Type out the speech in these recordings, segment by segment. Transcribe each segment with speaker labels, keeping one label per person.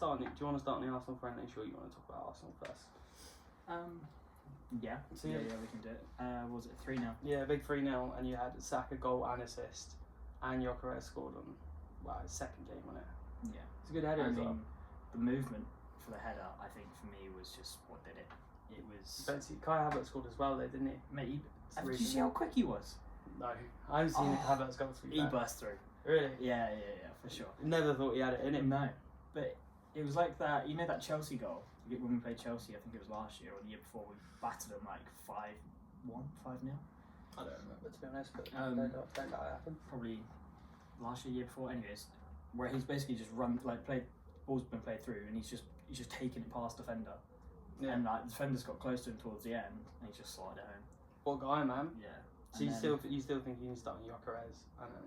Speaker 1: Do you want to start on the Arsenal friendly? Sure, you want to talk about Arsenal first.
Speaker 2: Yeah, we can do it. Was it 3-0?
Speaker 1: Yeah, big 3-0, and you had Saka goal and assist, and Gyökeres scored on his second game on it.
Speaker 2: Yeah,
Speaker 1: it's a good header as well.
Speaker 2: The movement for the header, I think for me was just what did it. It was.
Speaker 1: Don't see Kai Havertz scored as well, though, didn't he?
Speaker 2: Mate, did you see how quick he was?
Speaker 1: No, I haven't seen Havertz go through.
Speaker 2: He burst through.
Speaker 1: Really?
Speaker 2: Yeah, for sure.
Speaker 1: Never thought he had it in him.
Speaker 2: No, but it was like that. You know that Chelsea goal when we played Chelsea? I think it was last year or the year before. We battered them like 5-1, 5-0.
Speaker 1: I don't remember, to be honest, but don't let that happen.
Speaker 2: Probably last year before. Anyways, where he's basically just ball's been played through, and he's just taking it past defender. Yeah. And like the defender's got close to him towards the end, and he just slid it home.
Speaker 1: What guy, man?
Speaker 2: Yeah.
Speaker 1: So you still think you can start on Gyökeres, and then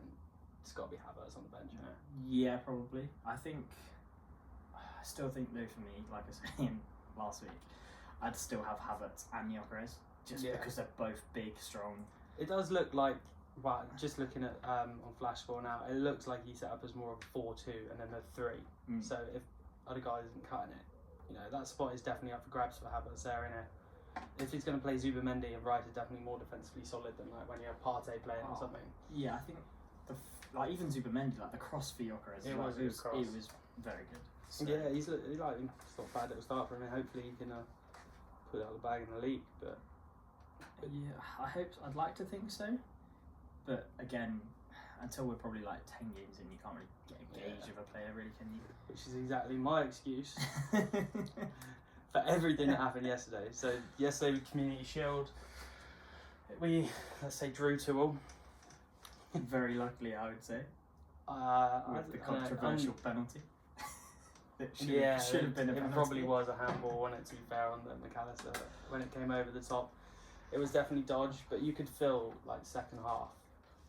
Speaker 1: it's got to be Havertz on the bench, you know?
Speaker 2: Yeah, probably. I still think though for me, like I was saying last week, I'd still have Havertz and Gyökeres just because they're both big, strong.
Speaker 1: It does look like, just looking at on Flashscore now, it looks like he's set up as more of a 4-2 and then a 3. So if other guys isn't cutting it, you know, that spot is definitely up for grabs for Havertz there, innit? If he's going to play Zubimendi and Wright are definitely more defensively solid than like when you have Partey playing or something.
Speaker 2: Yeah, I think even Zubimendi, like the cross for Gyökeres, it was very good. So.
Speaker 1: Yeah, it's not bad at the start for him. Hopefully he can put it out of the bag in the league. But
Speaker 2: yeah, I'd like to think so. But again, until we're probably like 10 games in, you can't really get a gauge of a player, really, can you?
Speaker 1: Which is exactly my excuse for everything that happened yesterday. So yesterday with Community Shield, we drew 2-2.
Speaker 2: Very luckily, I would say. With the controversial penalty. Should have been a penalty.
Speaker 1: It probably was a handball, wasn't it, to be fair, on the McAllister when it came over the top. It was definitely dodged, but you could feel like second half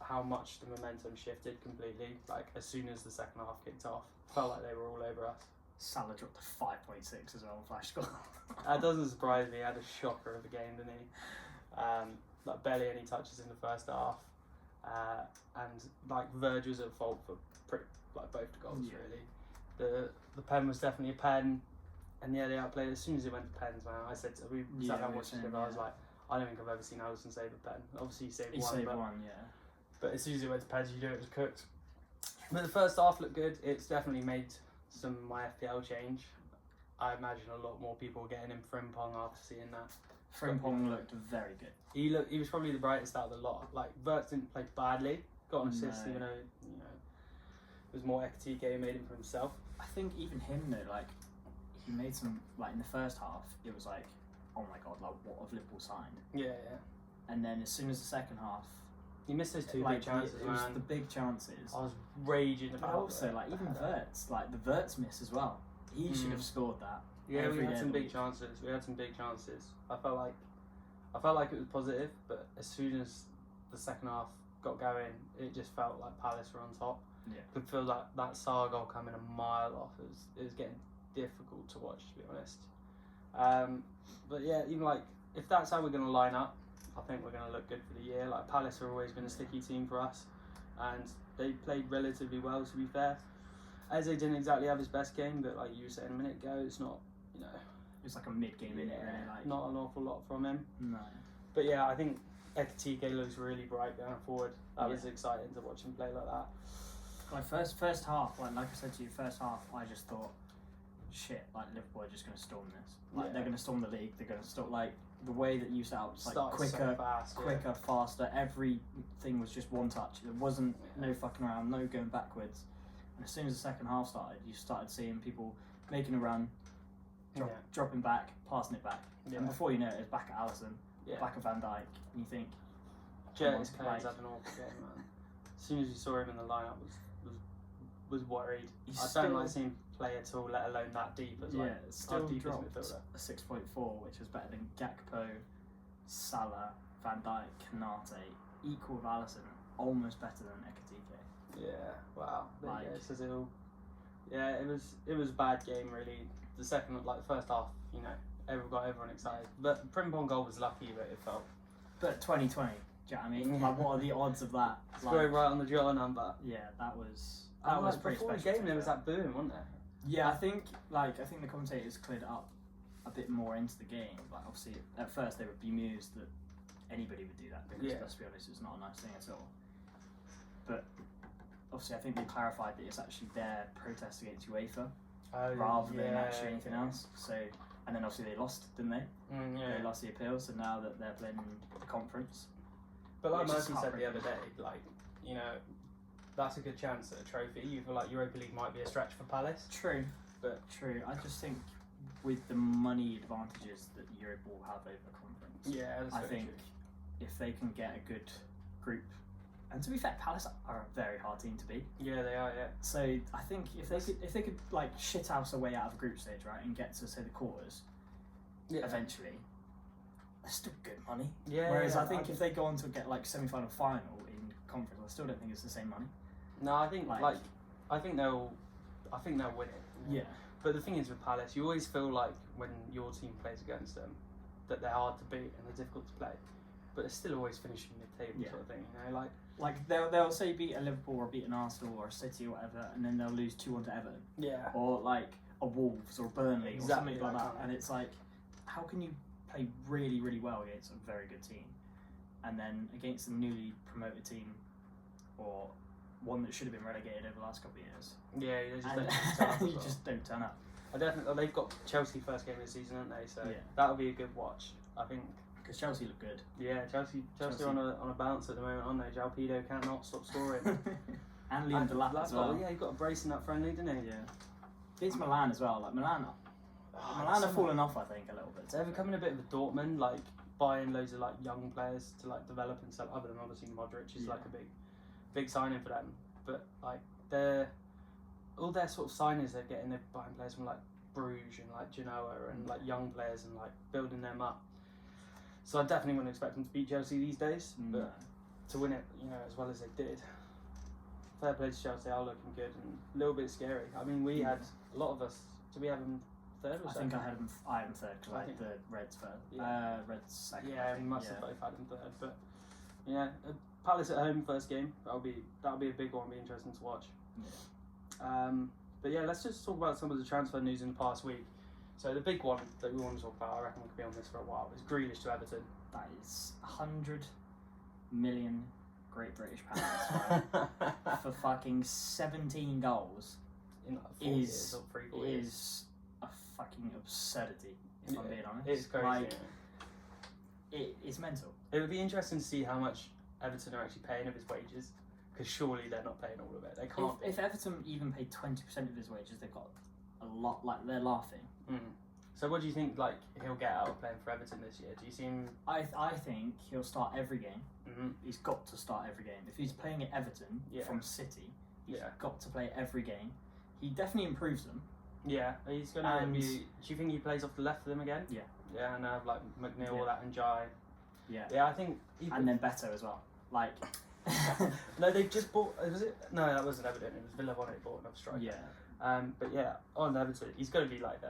Speaker 1: how much the momentum shifted completely. Like as soon as the second half kicked off, felt like they were all over us.
Speaker 2: Salah dropped to 5.6 as well on Flashscore.
Speaker 1: That doesn't surprise me. He had a shocker of a game, didn't he? Barely any touches in the first half, and like Verge was at fault for both the goals really. The pen was definitely a pen, and they outplayed as soon as it went to pens. Man, I said we sat down watching it. I was like, I don't think I've ever seen Alisson save a pen. Obviously, he saved one. But as soon as it went to pens, you knew it was cooked. But the first half looked good. It's definitely made my FPL change. I imagine a lot more people were getting him Frimpong after seeing that.
Speaker 2: Frimpong looked very good.
Speaker 1: He was probably the brightest out of the lot. Like Verts didn't play badly. Got an assist, even though it was more Ekatike who made him for himself.
Speaker 2: I think even him though, like he made some in the first half. It was like, oh my god, like what have Liverpool signed?
Speaker 1: Yeah.
Speaker 2: And then as soon as the second half,
Speaker 1: he missed those two big chances.
Speaker 2: It was the big chances.
Speaker 1: I was raging about.
Speaker 2: But also, even Verts, the Verts miss as well. He should have scored that.
Speaker 1: Yeah, we had some big chances. I felt like it was positive, but as soon as the second half got going, it just felt like Palace were on top.
Speaker 2: Yeah,
Speaker 1: could feel like that Sarr goal coming a mile off. It was getting difficult to watch, to be honest. But yeah, even if that's how we're going to line up, I think we're going to look good for the year. Like Palace have always been a sticky team for us, and they played relatively well, to be fair. Eze didn't exactly have his best game, but like you were saying a minute ago, it's not,
Speaker 2: it's like a mid-game in it, really.
Speaker 1: Not an awful lot from him.
Speaker 2: No.
Speaker 1: But yeah, I think Ekatike looks really bright going forward. That was exciting to watch him play like that.
Speaker 2: Like first half, like I said to you, first half, I just thought, shit, Liverpool are just going to storm this. They're going to storm the league. They're going to storm the way that you set up, quicker, faster. Everything was just one touch. There wasn't no fucking around, no going backwards. And as soon as the second half started, you started seeing people making a run, dropping back, passing it back, and before you know it, it's back at Alisson, back at Van Dijk, and you think,
Speaker 1: Curtis Clay had an awful game, man. As soon as you saw him in the lineup, was worried. I don't like seeing him play at all, let alone that deep as
Speaker 2: still
Speaker 1: deep
Speaker 2: dropped
Speaker 1: as midfielder.
Speaker 2: A 6.4, which was better than Gakpo, Salah, Van Dijk, Kanate, equal with Alisson, almost better than Ekatike.
Speaker 1: Yeah, wow. It says it all. Yeah, it was a bad game really. The second, the first half, got everyone excited. But Frimpong goal was lucky, but it felt.
Speaker 2: But 2020, do you know what I mean? What are the odds of that?
Speaker 1: Scoring right on the draw number.
Speaker 2: Yeah, that was
Speaker 1: pretty
Speaker 2: before
Speaker 1: special. The game there was that boom, wasn't there?
Speaker 2: Yeah, I think the commentators cleared it up a bit more into the game. Like obviously, at first they were bemused that anybody would do that because let's be honest, it's not a nice thing at all. But obviously, I think they clarified that it's actually their protest against UEFA rather than actually anything else. So, and then obviously they lost, didn't they? They lost the appeal, so now that they're playing in the conference.
Speaker 1: But like Mercy said the other day, like, you know, that's a good chance at a trophy. You feel like Europa League might be a stretch for Palace.
Speaker 2: True. I just think with the money advantages that Europe will have over the conference, I think if they can get a good group, and to be fair, Palace are a very hard team to beat.
Speaker 1: Yeah, they are. Yeah.
Speaker 2: So I think if they could like shithouse a way out of a group stage, right, and get to say the quarters, eventually, that's still good money. Yeah. Whereas I think if they go on to get like semi-final, final in conference, I still don't think it's the same money.
Speaker 1: No, I think I think they'll win it.
Speaker 2: Yeah.
Speaker 1: But the thing is with Palace, you always feel like when your team plays against them, that they're hard to beat and they're difficult to play, but they're still always finishing mid-table sort of thing. You know,
Speaker 2: like they'll say beat a Liverpool or beat an Arsenal or a City or whatever, and then they'll lose 2-1 to Everton.
Speaker 1: Yeah.
Speaker 2: Or like a Wolves or Burnley or something like that, and it's like, how can you play really, really well against a very good team, and then against a newly promoted team, or one that should have been relegated over the last couple of years?
Speaker 1: Yeah,
Speaker 2: you just don't turn up.
Speaker 1: I definitely. They've got Chelsea first game of the season, haven't they? So that'll be a good watch, I think.
Speaker 2: Because Chelsea look good.
Speaker 1: Yeah, Chelsea on a bounce at the moment, aren't they? Jalpedo cannot stop scoring.
Speaker 2: And Liam Delap as well.
Speaker 1: Yeah, he got a brace in that friendly, didn't he?
Speaker 2: Yeah. Against Milan as well. Like Milan have fallen off, I think, a little bit.
Speaker 1: They're becoming a bit of a Dortmund, like buying loads of like young players to like develop and stuff. Other than obviously Modric is like a big signing for them. But like all their sort of signings they're getting, they're buying players from like Bruges and like Genoa and like young players and like building them up. So I definitely wouldn't expect them to beat Chelsea these days, but to win it, you know, as well as they did. Fair play to Chelsea, are looking good and a little bit scary. I mean, we had a lot of us. Did we have them third or second?
Speaker 2: I think I had them third because I had the Reds third. Reds second.
Speaker 1: Yeah, we must have both had them third. But yeah, Palace at home first game. That'll be a big one. Be interesting to watch. Yeah. But yeah, let's just talk about some of the transfer news in the past week. So the big one that we want to talk about, I reckon we could be on this for a while, is Grealish to Everton.
Speaker 2: That is 100 million Great British pounds, right? For fucking 17 goals
Speaker 1: in like 4 years or 3 years.
Speaker 2: Is a fucking absurdity, if I'm being honest.
Speaker 1: It's crazy.
Speaker 2: Like, it's mental.
Speaker 1: It would be interesting to see how much Everton are actually paying of his wages, because surely they're not paying all of it. They can't.
Speaker 2: If Everton even paid 20% of his wages, they've got a lot. Like, they're laughing.
Speaker 1: So what do you think? Like, he'll get out of playing for Everton this year? Do you see him?
Speaker 2: I think he'll start every game. He's got to start every game. If he's playing at Everton from City, he's got to play every game. He definitely improves them.
Speaker 1: Yeah, he's gonna be. Do you think he plays off the left of them again?
Speaker 2: Yeah.
Speaker 1: Yeah, and have like McNeil, that and Jai.
Speaker 2: Yeah.
Speaker 1: Yeah, I think.
Speaker 2: And then Beto as well. Like.
Speaker 1: No, they've just bought. Was it? No, that wasn't Everton. It was Villa when they bought another striker.
Speaker 2: Yeah.
Speaker 1: But yeah, on Everton, he's going to be like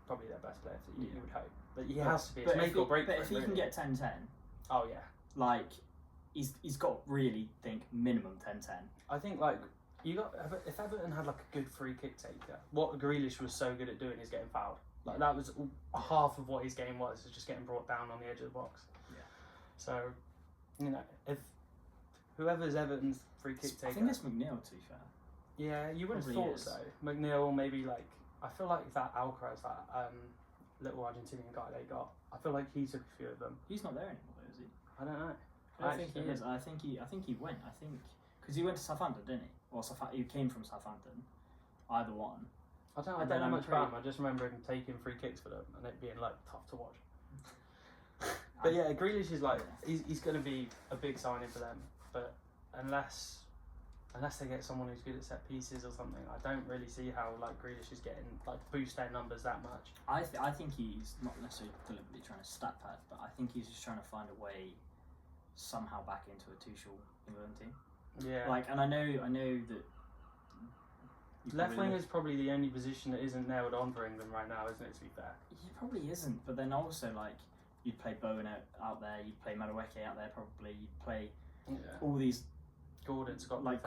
Speaker 1: probably their best player. You would hope, but he has to be. It's make or break.
Speaker 2: But if he can get 10-10,
Speaker 1: oh yeah,
Speaker 2: like he's got really minimum 10-10.
Speaker 1: I think like if Everton had like a good free kick taker, what Grealish was so good at doing is getting fouled. Like that was half of what his game was just getting brought down on the edge of the box. Yeah. So, you know, if whoever's Everton's free kick taker,
Speaker 2: I think it's McNeil, to be fair.
Speaker 1: Yeah, you would have thought so. McNeil, maybe like I feel like that Alcaraz, that little Argentinian guy they got. I feel like he took a few of them.
Speaker 2: He's not there anymore, is he?
Speaker 1: I don't know.
Speaker 2: I think he is. I think he went. I think because he went to Southampton, didn't he? Or he came from Southampton. Either one.
Speaker 1: I don't know much about him. I just remember him taking free kicks for them and it being like tough to watch. But yeah, Grealish is like he's going to be a big signing for them. But unless they get someone who's good at set pieces or something, I don't really see how like Grealish is getting like boost their numbers that much.
Speaker 2: I think he's not necessarily deliberately trying to stat pad, but I think he's just trying to find a way somehow back into a Tuchel England team.
Speaker 1: Yeah.
Speaker 2: Like, and I know that
Speaker 1: left wing is probably the only position that isn't nailed on for England right now, isn't it? To be fair,
Speaker 2: it probably isn't. But then also like you'd play Bowen out there, you'd play Madueke out there probably, you'd play all these
Speaker 1: Gordon's got
Speaker 2: like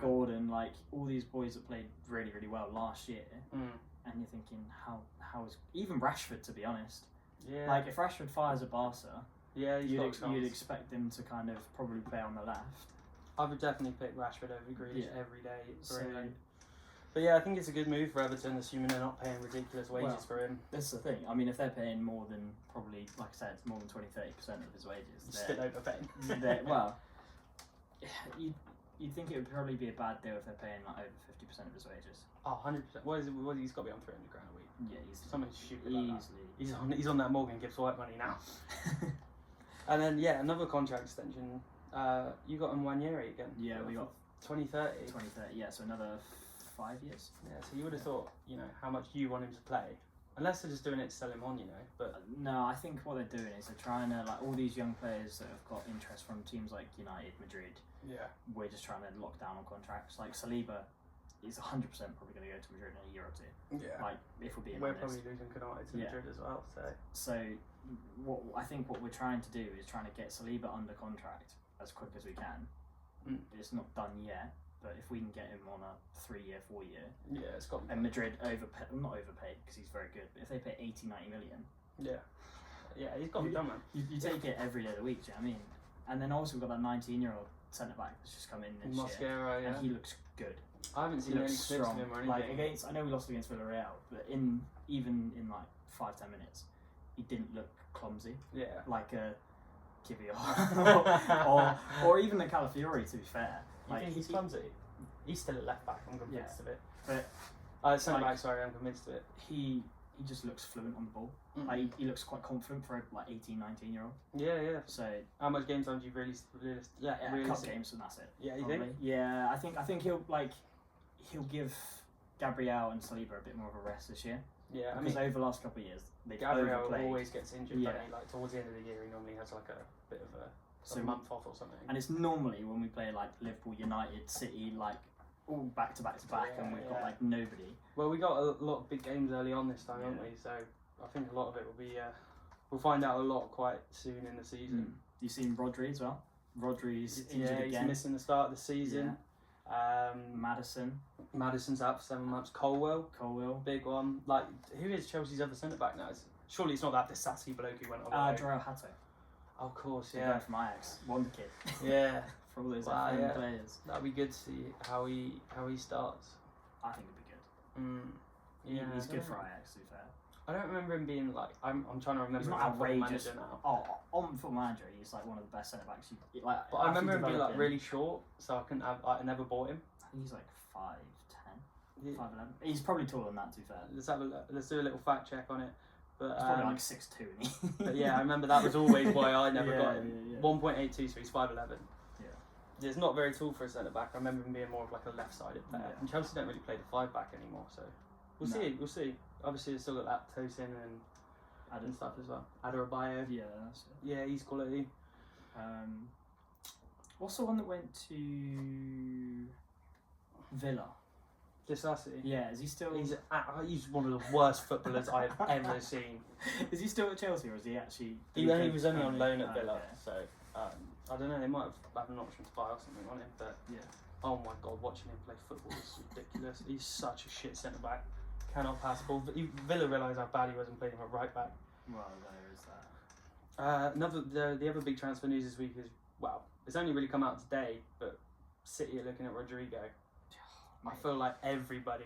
Speaker 2: Gordon, like all these boys that played really, really well last year, and you're thinking how is even Rashford, to be honest.
Speaker 1: Yeah.
Speaker 2: Like if Rashford fires at Barca,
Speaker 1: you'd
Speaker 2: expect him to kind of probably play on the left.
Speaker 1: I would definitely pick Rashford over Grealish every day. But yeah, I think it's a good move for Everton, assuming they're not paying ridiculous wages for him.
Speaker 2: That's the thing. I mean, if they're paying more than probably, like I said, it's more than 20-30% of his wages.
Speaker 1: Still overpaying.
Speaker 2: Well, you'd think it would probably be a bad deal if they're paying like over 50% of his wages.
Speaker 1: Oh, 100%. What is it? He's got to be on £300 a week.
Speaker 2: Yeah, easily.
Speaker 1: Something stupid like that. He's on that Morgan Gibbs White money now. And then another contract extension. You got Nwaneri again.
Speaker 2: Yeah, we got
Speaker 1: 2030.
Speaker 2: 2030. Yeah, so another 5 years.
Speaker 1: Yeah, so you would have thought, how much you want him to play. Unless they're just doing it to sell him on, But
Speaker 2: no, I think what they're doing is they're trying to, like, all these young players that have got interest from teams like United, Madrid.
Speaker 1: Yeah.
Speaker 2: We're just trying to lock down on contracts. Like Saliba is 100% probably going to go to Madrid in a year or two.
Speaker 1: Yeah.
Speaker 2: Like, if we're being
Speaker 1: honest.
Speaker 2: We're
Speaker 1: probably losing Canate to Madrid as well, so.
Speaker 2: So, what we're trying to do is trying to get Saliba under contract as quick as we can. It's not done yet. But if we can get him on a 3-year, 4-year,
Speaker 1: it's got.
Speaker 2: And Madrid not overpaid because he's very good. But if they pay 80-90 million,
Speaker 1: he's got to be done, man.
Speaker 2: You take it every day of the week. Do you know what I mean? And then also we've got that 19-year-old centre back that's just come in this
Speaker 1: Mosquera,
Speaker 2: year, and he looks good.
Speaker 1: I haven't seen any clips of him or anything.
Speaker 2: Like I know we lost against Villarreal, but even in like 5-10 minutes, he didn't look clumsy.
Speaker 1: Yeah.
Speaker 2: Like a Kivior or even the Calafiori. To be fair.
Speaker 1: You think he's clumsy? He's still a left back. I'm convinced of it.
Speaker 2: But
Speaker 1: centre back. Sorry, I'm convinced of it.
Speaker 2: He just looks fluent on the ball. Like he looks quite confident for a 18, 19-year-old.
Speaker 1: Yeah.
Speaker 2: So
Speaker 1: how much game time do you really?
Speaker 2: Cup games and that's it.
Speaker 1: Yeah, you
Speaker 2: probably.
Speaker 1: think?
Speaker 2: Yeah, I think he'll give Gabriel and Saliba a bit more of a rest this year.
Speaker 1: Yeah,
Speaker 2: because over the last couple of years,
Speaker 1: Gabriel always gets injured. Yeah. Like towards the end of the year, he normally has like a bit of a month off or something.
Speaker 2: And it's normally when we play like Liverpool, United, City, like all back to back, and we've got like nobody.
Speaker 1: Well, we got a lot of big games early on this time, haven't we? So I think a lot of it will be. We'll find out a lot quite soon in the season.
Speaker 2: You've seen Rodri as well. Rodri's injured again.
Speaker 1: He's missing the start of the season.
Speaker 2: Yeah. Madison's
Speaker 1: out for 7 months. Colwell, big one. Like, who is Chelsea's other centre back now? Surely it's not that Disassi bloke who went on.
Speaker 2: Joao Hato.
Speaker 1: Of course,
Speaker 2: the guy from Ajax, wonder kid.
Speaker 1: Yeah,
Speaker 2: for all those players.
Speaker 1: That'd be good to see how he starts.
Speaker 2: I think it'd be good. Yeah, he's good for Ajax. To be fair,
Speaker 1: I don't remember him being like. I'm trying to remember.
Speaker 2: He's not outrageous now. Oh, on Football Manager, he's like one of the best centre backs.
Speaker 1: But I remember him being like really short, so I never bought him.
Speaker 2: I think he's like 5'10", 5'11". He's probably taller than that. To be fair,
Speaker 1: let's do a little fact check on it. But
Speaker 2: he's probably like 6'2", isn't he?
Speaker 1: But yeah, I remember that was always why I never got him. 1.82, so he's 5'11". Yeah, it's not very tall for a centre back. I remember him being more of like a left-sided player. And Chelsea don't really play the 5-back anymore, so we'll see. Obviously, they've still got that Tosin and stuff as well. Adebayo.
Speaker 2: Yeah, that's it.
Speaker 1: Yeah, he's quality.
Speaker 2: What's the one that went to Villa?
Speaker 1: Disassi.
Speaker 2: Yeah, is he still?
Speaker 1: He's one of the worst footballers I've ever seen.
Speaker 2: Is he still at Chelsea, or is he actually?
Speaker 1: He was only on loan at Villa, so I don't know. They might have an option to buy or something on him, but oh my god, watching him play football is ridiculous. He's such a shit centre back. Cannot pass the ball. Villa realised how bad he was and played him at right back.
Speaker 2: Well, there is
Speaker 1: that. The other big transfer news this week is it's only really come out today, but City are looking at Rodrigo. I feel like everybody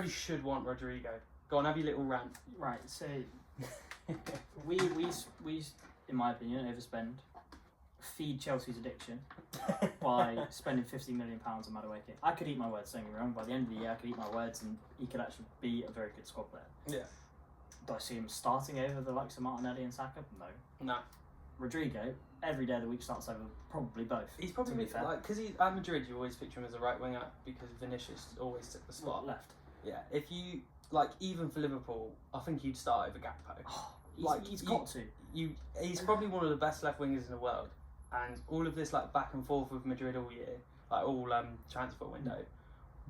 Speaker 1: should want Rodrigo. Go on, have your little rant.
Speaker 2: Right, so we in my opinion overspend, feed Chelsea's addiction by spending £50 million on Madueke. I could eat my words, don't get me wrong. By the end of the year, I could eat my words, and he could actually be a very good squad player.
Speaker 1: Yeah.
Speaker 2: Do I see him starting over the likes of Martinelli and Saka? No.
Speaker 1: Rodrigo,
Speaker 2: every day of the week starts over probably both.
Speaker 1: He's probably because he's at Madrid. You always picture him as a right winger because Vinicius always took the spot
Speaker 2: left.
Speaker 1: Yeah, if you even for Liverpool, I think he'd start over Gakpo.
Speaker 2: He's got to.
Speaker 1: He's probably one of the best left wingers in the world, and all of this back and forth with Madrid all year, all transfer window.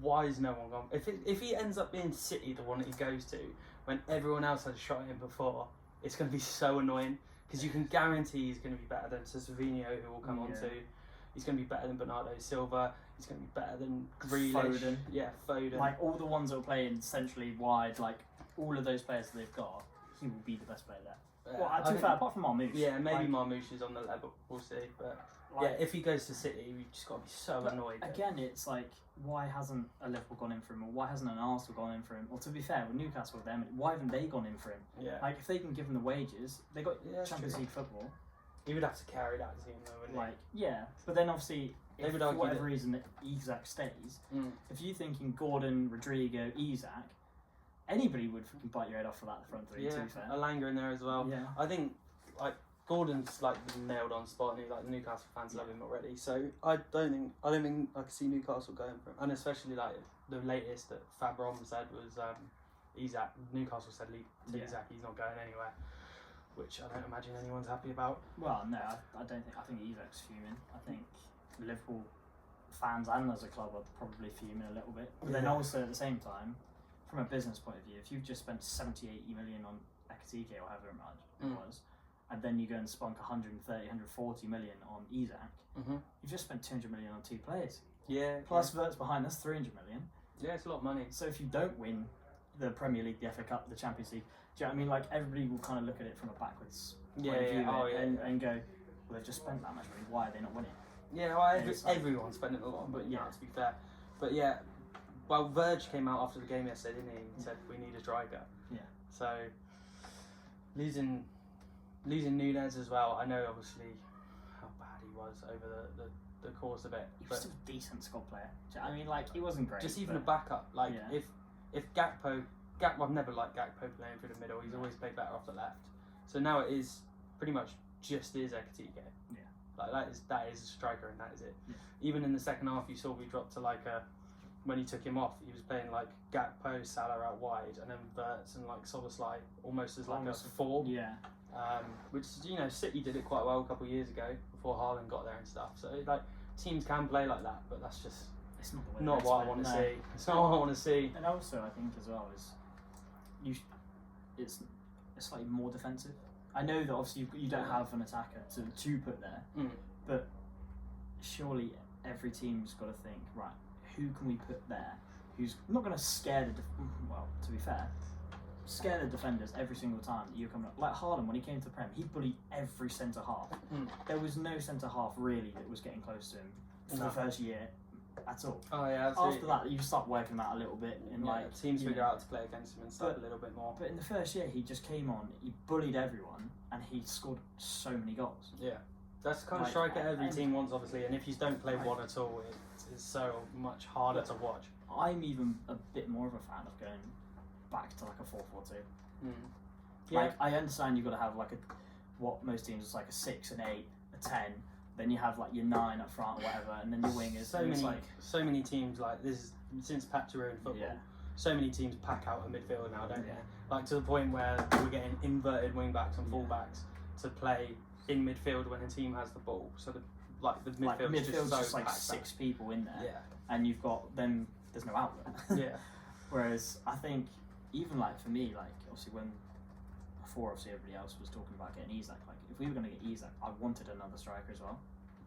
Speaker 1: Why is no one gone? If he ends up being City, the one that he goes to, when everyone else has shot him before, it's going to be so annoying. Because you can guarantee he's going to be better than Savinho, who will come on to. He's going to be better than Bernardo Silva. He's going to be better than Grealish.
Speaker 2: Foden.
Speaker 1: Yeah, Foden.
Speaker 2: Like all the ones that are playing centrally wide, like all of those players that they've got, he will be the best player there. Well, to be fair, apart from Marmoush.
Speaker 1: Yeah, maybe
Speaker 2: like,
Speaker 1: Marmoush is on the level. We'll see. But
Speaker 2: like,
Speaker 1: yeah, if he goes to City, we've just got to be so annoyed.
Speaker 2: Again, it's like, why hasn't a Liverpool gone in for him, or why hasn't an Arsenal gone in for him? Or to be fair, with Newcastle, them, why haven't they gone in for him?
Speaker 1: Yeah.
Speaker 2: Like if they can give him the wages, they got Champions League football.
Speaker 1: He would have to carry that team though, wouldn't
Speaker 2: like, he? Yeah, but then obviously, if for whatever reason Isak stays, if you're thinking Gordon, Rodrigo, Isak, anybody would fucking bite your head off for that front three. To be fair,
Speaker 1: Alanga in there as well.
Speaker 2: Yeah,
Speaker 1: I think like Gordon's like nailed on spot, and like the Newcastle fans love him already. So I don't think I can see Newcastle going for him, and especially like the latest that Fabron said was Isak. Newcastle said to Isak he's not going anywhere, which I don't imagine anyone's happy about.
Speaker 2: Well, no, I don't think. I think Isak's fuming. I think Liverpool fans and as a club are probably fuming a little bit. But then also at the same time, from a business point of view, if you've just spent 70, 80 million on Ekatike or however much it was, and then you go and spunk 130, 140 million on Isak, you've just spent 200 million on two players.
Speaker 1: Yeah.
Speaker 2: Plus Vert's behind, that's 300 million.
Speaker 1: Yeah, it's a lot of money.
Speaker 2: So if you don't win the Premier League, the FA Cup, the Champions League, do you know what I mean? Like everybody will kind of look at it from a backwards point of view and go, well, they've just spent that much money. Why are they not winning?
Speaker 1: Yeah, well, everyone's spending a lot, but yeah, to be fair. But yeah, well, Verge came out after the game yesterday, didn't he? He said we need a striker.
Speaker 2: Yeah.
Speaker 1: So losing Nunez as well. I know obviously how bad he was over the course of it.
Speaker 2: He was still a decent squad player. Do you know what I mean, like he wasn't great.
Speaker 1: Just even a backup. Like if Gakpo, I've never liked Gakpo playing through the middle. He's always played better off the left. So now it is pretty much just is Ekatike.
Speaker 2: Yeah.
Speaker 1: Like that is a striker and that is it.
Speaker 2: Yeah.
Speaker 1: Even in the second half, you saw we dropped to like when he took him off, he was playing like Gakpo, Salah out wide, and then Verts and like Szoboszlai almost as like a 4.
Speaker 2: Yeah.
Speaker 1: Which City did it quite well a couple of years ago before Haaland got there and stuff. So like teams can play like that, but that's just
Speaker 2: it's not,
Speaker 1: not what I want to see. It's not what I want to see.
Speaker 2: And also, I think as well is it's slightly more defensive. I know that obviously you don't have an attacker to put there, but surely every team's got to think, right, who can we put there who's not going to scare to be fair, scare the defenders every single time that you come up. Like Haaland, when he came to the Prem, he bullied every centre half. There was no centre half really that was getting close to him for the first year at all.
Speaker 1: Oh yeah.
Speaker 2: After that, you start working that a little bit in
Speaker 1: teams figure out to play against him and stuff a little bit more.
Speaker 2: But in the first year, he just came on, he bullied everyone, and he scored so many goals.
Speaker 1: Yeah, that's the kind of striker every team wants, obviously. And if you don't play one at all, it's so much harder to watch.
Speaker 2: I'm even a bit more of a fan of going back to like a 4-4-2.
Speaker 1: Yeah.
Speaker 2: Like I understand you've got to have like what most teams is like a 6, an 8, a 10. Then you have like your 9 up front or whatever, and then your wingers.
Speaker 1: So many teams like this is since Pep ruined football. Yeah. So many teams pack out a midfield now, don't they? Like to the point where we're getting inverted wing backs and full backs to play in midfield when a team has the ball. So the midfield's
Speaker 2: just like 6 people in there, and you've got them. There's no outlet.
Speaker 1: Yeah.
Speaker 2: Whereas I think even like for me, like obviously before obviously everybody else was talking about getting Isak, like if we were going to get Isak, I wanted another striker as well,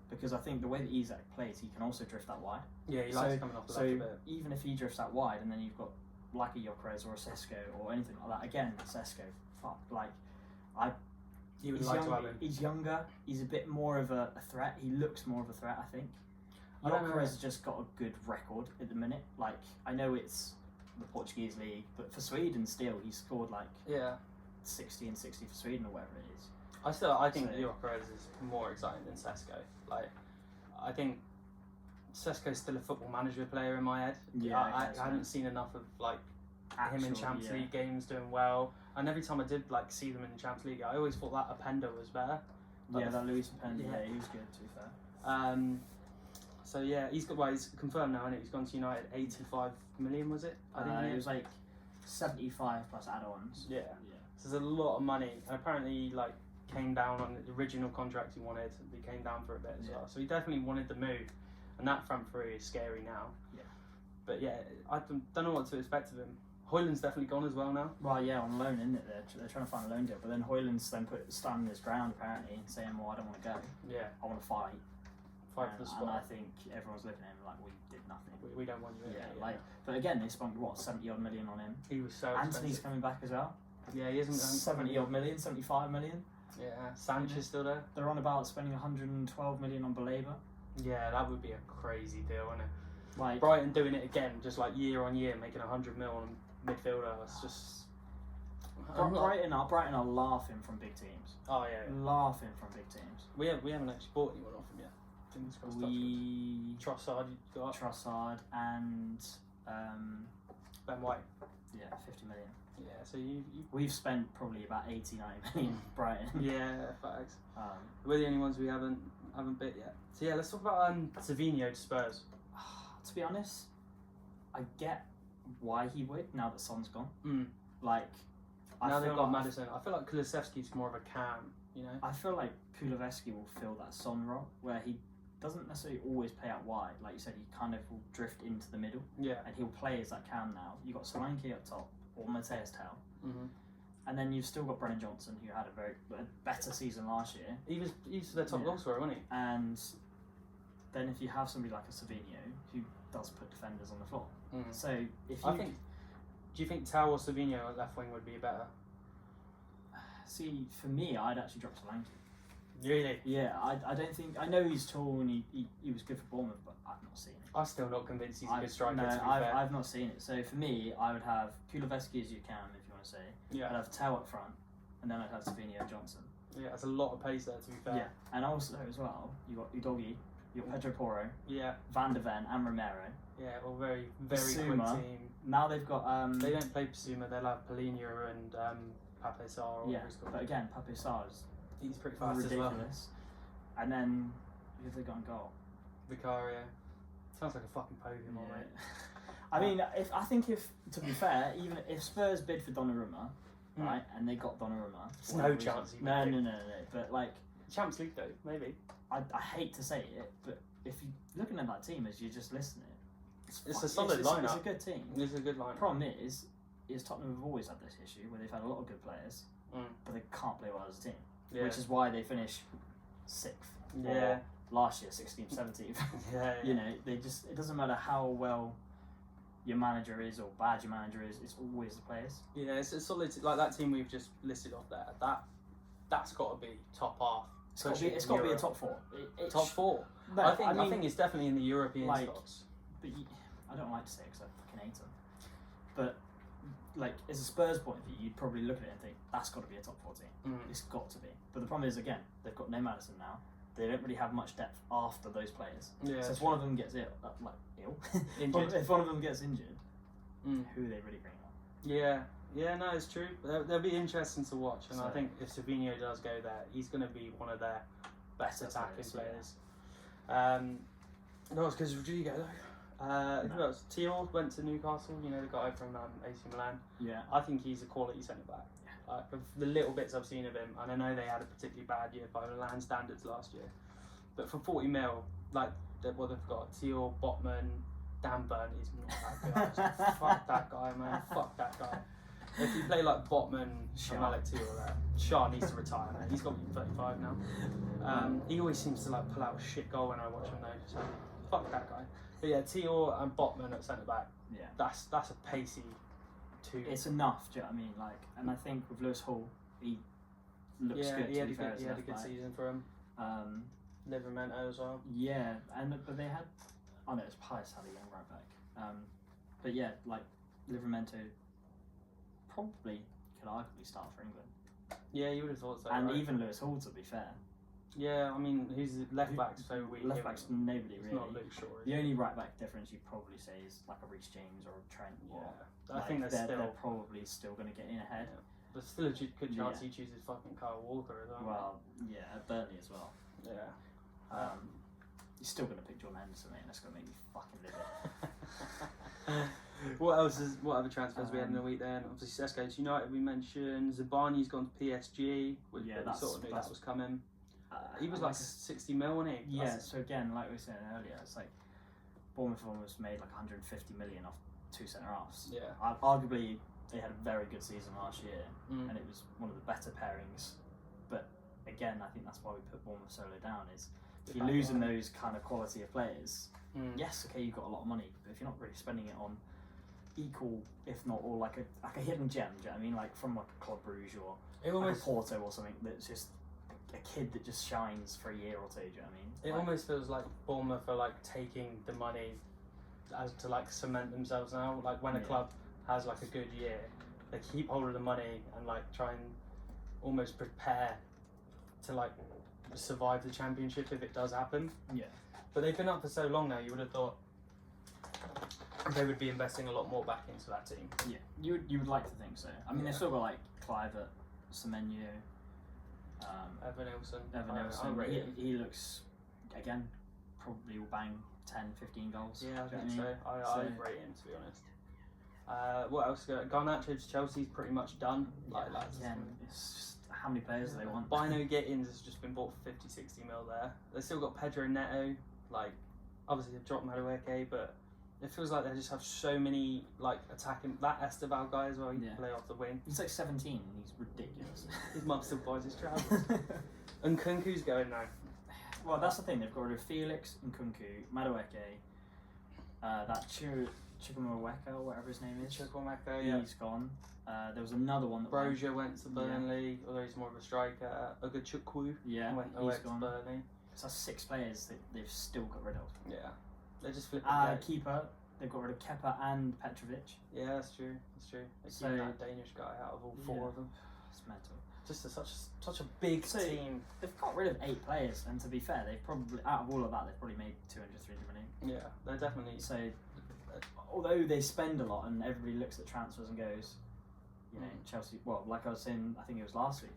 Speaker 2: because I think the way that Isak plays, he can also drift that wide. Yeah, he likes coming off the left a bit. Even if he drifts that wide, and then you've got like a Gyökeres or a Sesko or anything like that. Again, Sesko, he's younger. He's a bit more of a threat. He looks more of a threat, I think. Gyökeres has just got a good record at the minute. Like I know it's the Portuguese league, but for Sweden still, he scored like 60 and 60 for Sweden or whatever it is.
Speaker 1: I think Gyökeres is more exciting than Sesko. Like, I think Sesko's still a Football Manager player in my head. Yeah, I hadn't seen enough of like him in Champions League games doing well. And every time I did like see them in the Champions League, I always thought that Openda was better.
Speaker 2: Like that Luis Openda, he was good to be fair.
Speaker 1: So yeah, he's confirmed now, isn't it? He's gone to United. 85 million was it?
Speaker 2: I think it was like 75 plus add-ons.
Speaker 1: Yeah. So there's a lot of money, and apparently he like came down on the original contract he wanted. He came down for a bit as well. So he definitely wanted the move, and that front three is scary now. Yeah. But yeah, I don't know what to expect of him. Højlund's definitely gone as well now.
Speaker 2: Well, yeah, on loan, isn't it? They're trying to find a loan deal, but then Højlund's then standing his ground apparently and saying, "Well, I don't want to go. Yeah, I want to fight
Speaker 1: fight for the spot.
Speaker 2: And I think everyone's looking at him like, we did nothing.
Speaker 1: We don't want you.
Speaker 2: But again, they spent what 70 odd million on him.
Speaker 1: He was so
Speaker 2: Anthony's
Speaker 1: expensive.
Speaker 2: coming back as well.
Speaker 1: Yeah, he isn't
Speaker 2: 70 odd million, 75 million.
Speaker 1: Yeah, Sanchez still there.
Speaker 2: They're on about spending 112 million on Baleba.
Speaker 1: Yeah, that would be a crazy deal, wouldn't it?
Speaker 2: Like
Speaker 1: Brighton doing it again, just like year on year, making 100 mil on midfielder. It's just.
Speaker 2: Brighton are laughing from big teams.
Speaker 1: Oh yeah.
Speaker 2: Laughing from big teams.
Speaker 1: We haven't actually bought anyone off him yet. Fingers crossed. Trossard, you got.
Speaker 2: Trossard and
Speaker 1: Ben White.
Speaker 2: Yeah, 50 million.
Speaker 1: Yeah, so you
Speaker 2: We've spent probably about 80, 90 million Brighton.
Speaker 1: Yeah, facts. We're the only ones we haven't bit yet. So yeah, let's talk about Savinho to Spurs.
Speaker 2: To be honest, I get why he would now that Son's gone. Like,
Speaker 1: now they've got Maddison. I feel like Kulusevski's more of a cam, you know.
Speaker 2: I feel like Kulusevski will fill that Son role where he doesn't necessarily always play out wide. Like you said, he kind of will drift into the middle. Yeah. And he'll play as that cam now. You've got Solanke up top or Mateus Tel. And then you've still got Brennan Johnson, who had a better season last year.
Speaker 1: He was their top goal scorer, wasn't he?
Speaker 2: And then if you have somebody like a Savinho who does put defenders on the floor. So if you
Speaker 1: do you think Tau or Savinho at left wing would be better?
Speaker 2: See, for me, I'd actually drop Solanke.
Speaker 1: Really?
Speaker 2: Yeah, I don't think... I know he's tall and he was good for Bournemouth, but I've not seen it.
Speaker 1: I'm still not convinced he's a good striker, to be fair.
Speaker 2: I've not seen it. So for me, I would have Kulusevski as you can, if you want to say. Yeah. I'd have Tau up front, and then I'd have Savinho and Johnson.
Speaker 1: Yeah, that's a lot of pace there, to be fair.
Speaker 2: Yeah, and also as well, you got Udogie, you got Pedro Porro, Van der Ven and Romero.
Speaker 1: Yeah, well, very, very quick team.
Speaker 2: Now they've got...
Speaker 1: they don't play Basuma, they'll have Polina and Pape Sarr.
Speaker 2: Yeah, but again, Pape Sarr is...
Speaker 1: He's pretty fast
Speaker 2: ridiculous.
Speaker 1: as well.
Speaker 2: And then, who have they got in goal?
Speaker 1: Vicario. Sounds like a fucking podium, mate.
Speaker 2: I mean, to be fair, even if Spurs bid for Donnarumma, right, and they got Donnarumma...
Speaker 1: There's no chance he would.
Speaker 2: No. But, like...
Speaker 1: Champions League, though, maybe.
Speaker 2: I hate to say it, but if you're looking at that team as you're just listening,
Speaker 1: it's a solid lineup.
Speaker 2: It's a good team.
Speaker 1: It's a good lineup.
Speaker 2: Problem is Tottenham have always had this issue where they've had a lot of good players, but they can't play well as a team. Yeah. Which is why they finish 6th. Yeah. Last year, 16th, 17th. You know, it doesn't matter how well your manager is or bad your manager is, it's always the players. Yeah, it's a solid, like that team we've just listed off there, that's got to be top half. It's got to be a top 4.
Speaker 1: Top 4? No, I think it's definitely in the European spots.
Speaker 2: But I don't like to say it because I fucking hate them. But, like, as a Spurs point of view, you'd probably look at it and think, that's got to be a top 4 team. It's got to be. But the problem is, again, they've got no Maddison now. They don't really have much depth after those players. Yeah, so if one of them gets ill, injured. If one of them gets injured, who are they really bringing on?
Speaker 1: Yeah, no, it's true. They'll be interesting to watch, and I think if Savinho does go there, he's going to be one of their best attacking players. No, it's because Rodrigo though. Who else? Thiel went to Newcastle. You know, the guy from AC Milan. Yeah, I think he's a quality centre back. The little bits I've seen of him, and I know they had a particularly bad year by Milan standards last year, but for 40 mil, like what they've got, Thiel, Botman, Dan Burn is not that good. Fuck that guy, man. Fuck that guy. If you play like Botman, Malik Thiel, Shah needs to retire, man. He's got to be 35 now. He always seems to like pull out a shit goal when I watch him though. So fuck that guy. But yeah, Thiel and Botman at centre back. Yeah, that's a pacey.
Speaker 2: It's enough, do you know what I mean? Like, and I think with Lewis Hall, he looks good. He had a good season for him.
Speaker 1: Livramento as well.
Speaker 2: Yeah, but they had. Oh no, it's Palace had a young right back. But yeah, like Livramento probably could arguably start for England.
Speaker 1: Yeah, you would have thought so.
Speaker 2: And even Lewis Hall, to be fair.
Speaker 1: Yeah, I mean, who's left back? So we
Speaker 2: left back's nobody really.
Speaker 1: Not Luke Shaw.
Speaker 2: The only right back difference you'd probably say is like a Reece James or a Trent.
Speaker 1: Yeah, I think they're
Speaker 2: probably still going to get in ahead.
Speaker 1: Yeah. But still a good chance he chooses fucking Kyle Walker as well.
Speaker 2: Well, yeah, at Burnley as well.
Speaker 1: Yeah.
Speaker 2: You're still going to pick John Henderson, mate, and that's going to make me fucking live it.
Speaker 1: What other transfers we had in the week then? Obviously, Sesko to United, we mentioned. Zabani's gone to PSG, which we sort of knew that was coming. He was like 60 mil, wasn't he?
Speaker 2: Yeah, so again, like we were saying earlier, it's like Bournemouth almost made like 150 million off 2 centre-halves. Yeah. Arguably, they had a very good season last year, and it was one of the better pairings. But again, I think that's why we put Bournemouth so low down, is if you're losing those kind of quality of players, yes, okay, you've got a lot of money, but if you're not really spending it on equal, if not all, like a hidden gem, do you know what I mean? Like from like a Club Brugge or like a Porto or something that's just a kid that just shines for a year or two, do you know what I mean?
Speaker 1: It almost feels like Bournemouth are like taking the money as to like cement themselves now. Like when a club has like a good year, they keep hold of the money and like try and almost prepare to like survive the Championship if it does happen.
Speaker 2: Yeah.
Speaker 1: But they've been up for so long now, you would have thought they would be investing a lot more back into that team.
Speaker 2: Yeah, you would like to think so. I mean, they've still got like Clivert, Semenyo,
Speaker 1: Evan
Speaker 2: Nilsson. He looks, again, probably will bang 10, 15 goals.
Speaker 1: Yeah, I think so. I rate him, to be honest. What else? Garnacho to Chelsea's pretty much done.
Speaker 2: Again, it's just how many players do they want?
Speaker 1: Bino Gittins has just been bought for 50-60 mil there. They've still got Pedro Neto. Like, obviously they've dropped Madueke, but it feels like they just have so many like attacking. That Esteval guy as well, he can play off the wing.
Speaker 2: He's like 17 and he's ridiculous.
Speaker 1: His mum still buys his trousers. And Kunku's going now.
Speaker 2: Well, that's the thing, they've got rid of Felix and Kunku, Madueke, that Chukwuemeka or whatever his name is.
Speaker 1: Chukwuemeka, yeah.
Speaker 2: He's gone. There was another one that
Speaker 1: Brozier went to Burnley, although he's more of a striker. Ogachukwu went away to Burnley.
Speaker 2: So that's 6 players that they've still got rid of.
Speaker 1: Yeah. They're just flipping.
Speaker 2: Keeper, they've got rid of Kepa and Petrovic.
Speaker 1: Yeah, that's true. They keep that Danish guy out of all 4 of them.
Speaker 2: It's mental.
Speaker 1: Just such a big team.
Speaker 2: They've got rid of 8 players, and to be fair, they've probably, out of all of that, they've probably made 200, 300 million.
Speaker 1: Yeah, they're definitely.
Speaker 2: So, although they spend a lot and everybody looks at transfers and goes, you know, Chelsea, well, like I was saying, I think it was last week,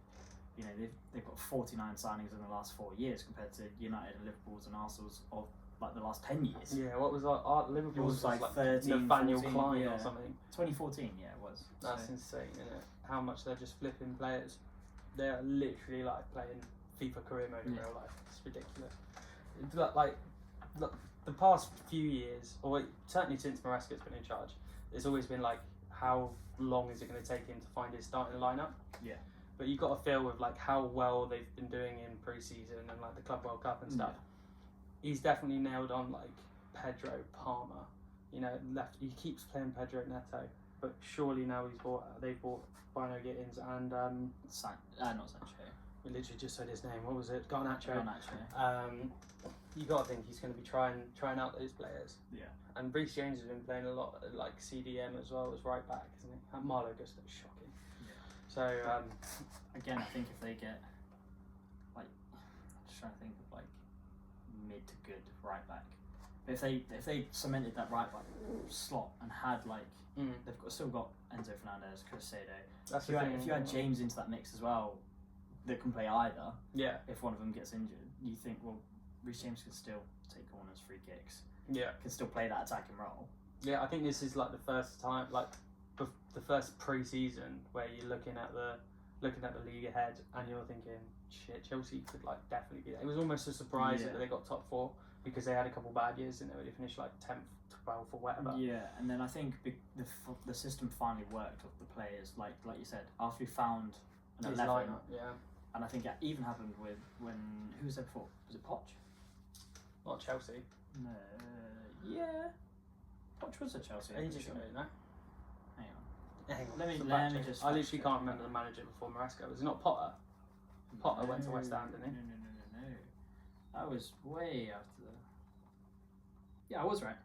Speaker 2: you know, they've got 49 signings in the last 4 years compared to United and Liverpool's and Arsenal's of like the last 10 years.
Speaker 1: Yeah, what was that? Liverpool's
Speaker 2: was like 13,
Speaker 1: Nathaniel
Speaker 2: 14,
Speaker 1: Klein or something.
Speaker 2: 2014, yeah, it was.
Speaker 1: That's insane, isn't it? How much they're just flipping players. They're literally like playing FIFA career mode in real life. It's ridiculous. Like the past few years, or certainly since Maresca's been in charge, there's always been like, how long is it going to take him to find his starting lineup?
Speaker 2: Yeah.
Speaker 1: But you got to feel with like how well they've been doing in pre-season and like the Club World Cup and stuff. He's definitely nailed on like Pedro, Palmer. You know, he keeps playing Pedro Neto, but surely now they've bought Bino Gittins and
Speaker 2: not Sancho.
Speaker 1: We literally just said his name. What was it? Garnacho.
Speaker 2: Garnacho.
Speaker 1: You got to think he's going to be trying out those players.
Speaker 2: Yeah.
Speaker 1: And Reece James has been playing a lot like CDM as well as right back, isn't he? And Marlo Gusto is shocking.
Speaker 2: Yeah.
Speaker 1: So
Speaker 2: again, I think if they get like, I'm just trying to think of like mid to good right back. But if they cemented that right back slot and had like still got Enzo Fernandez, Caicedo. If you had James into that mix as well, that can play either.
Speaker 1: Yeah. If
Speaker 2: one of them gets injured, you think, well, Reece James can still take corners, free kicks.
Speaker 1: Yeah.
Speaker 2: Can still play that attacking role.
Speaker 1: Yeah, I think this is like the first time, like the first pre-season where you're looking at the league ahead and you're thinking, shit, Chelsea could like definitely be there. It was almost a surprise that they got top 4 because they had a couple bad years and they finished like 10th, 12th or whatever.
Speaker 2: Yeah, and then I think the system finally worked with the players. Like you said, after we found an 11,
Speaker 1: lineup,
Speaker 2: and I think it even happened with who was there before? Was it Poch?
Speaker 1: Not Chelsea.
Speaker 2: No. Yeah. Poch was at Chelsea.
Speaker 1: Ages ago, no?
Speaker 2: Hang on.
Speaker 1: Let me just. I literally can't remember the manager before Maresca. Was it not Potter? Potter went to West Ham, didn't he?
Speaker 2: No. That was way after the. Yeah, I was right.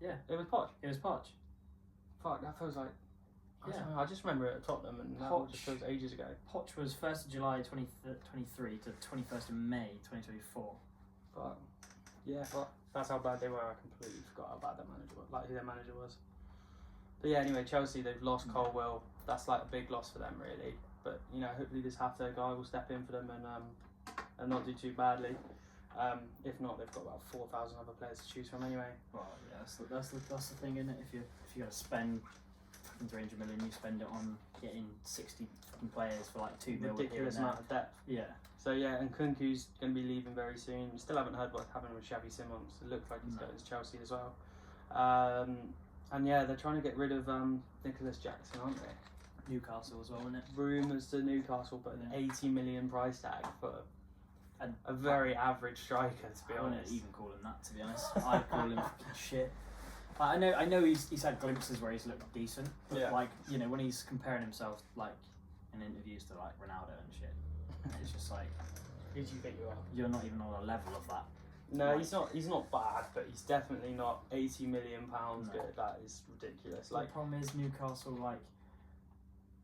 Speaker 2: Yeah.
Speaker 1: It was Poch.
Speaker 2: It was Poch.
Speaker 1: Fuck, that feels like. I just remember it at Tottenham, and that just feels ages ago.
Speaker 2: Poch was 1st of July 2023 to 21st of May 2024.
Speaker 1: But yeah, that's how bad they were. I completely forgot how bad who their manager was. But yeah, anyway, Chelsea, they've lost Colwill. That's like a big loss for them, really. But you know, hopefully this half-day guy will step in for them and not do too badly. If not, they've got about 4,000 other players to choose from anyway.
Speaker 2: Well, yeah, that's the thing, isn't it? If you got to spend 300 million, you spend it on getting 60 players for like 2 million.
Speaker 1: Ridiculous amount of depth.
Speaker 2: Yeah.
Speaker 1: So yeah, and Kunku's going to be leaving very soon. We still haven't heard what's happening with Xavi Simons. It looks like he's going to Chelsea as well. And yeah, they're trying to get rid of Nicholas Jackson, aren't they?
Speaker 2: Newcastle as well, isn't it?
Speaker 1: Rumours to Newcastle, but an 80 million price tag for a very average striker, to be honest.
Speaker 2: I wouldn't even call him that, to be honest. I call him fucking shit. Like, I know he's had glimpses where he's looked decent, but like, you know, when he's comparing himself like in interviews to like Ronaldo and shit, it's just like,
Speaker 1: who do you think you are?
Speaker 2: You're not even on a level of that.
Speaker 1: No, like, he's not bad, but he's definitely not £80 million good. That is ridiculous. Like,
Speaker 2: the problem is Newcastle, like,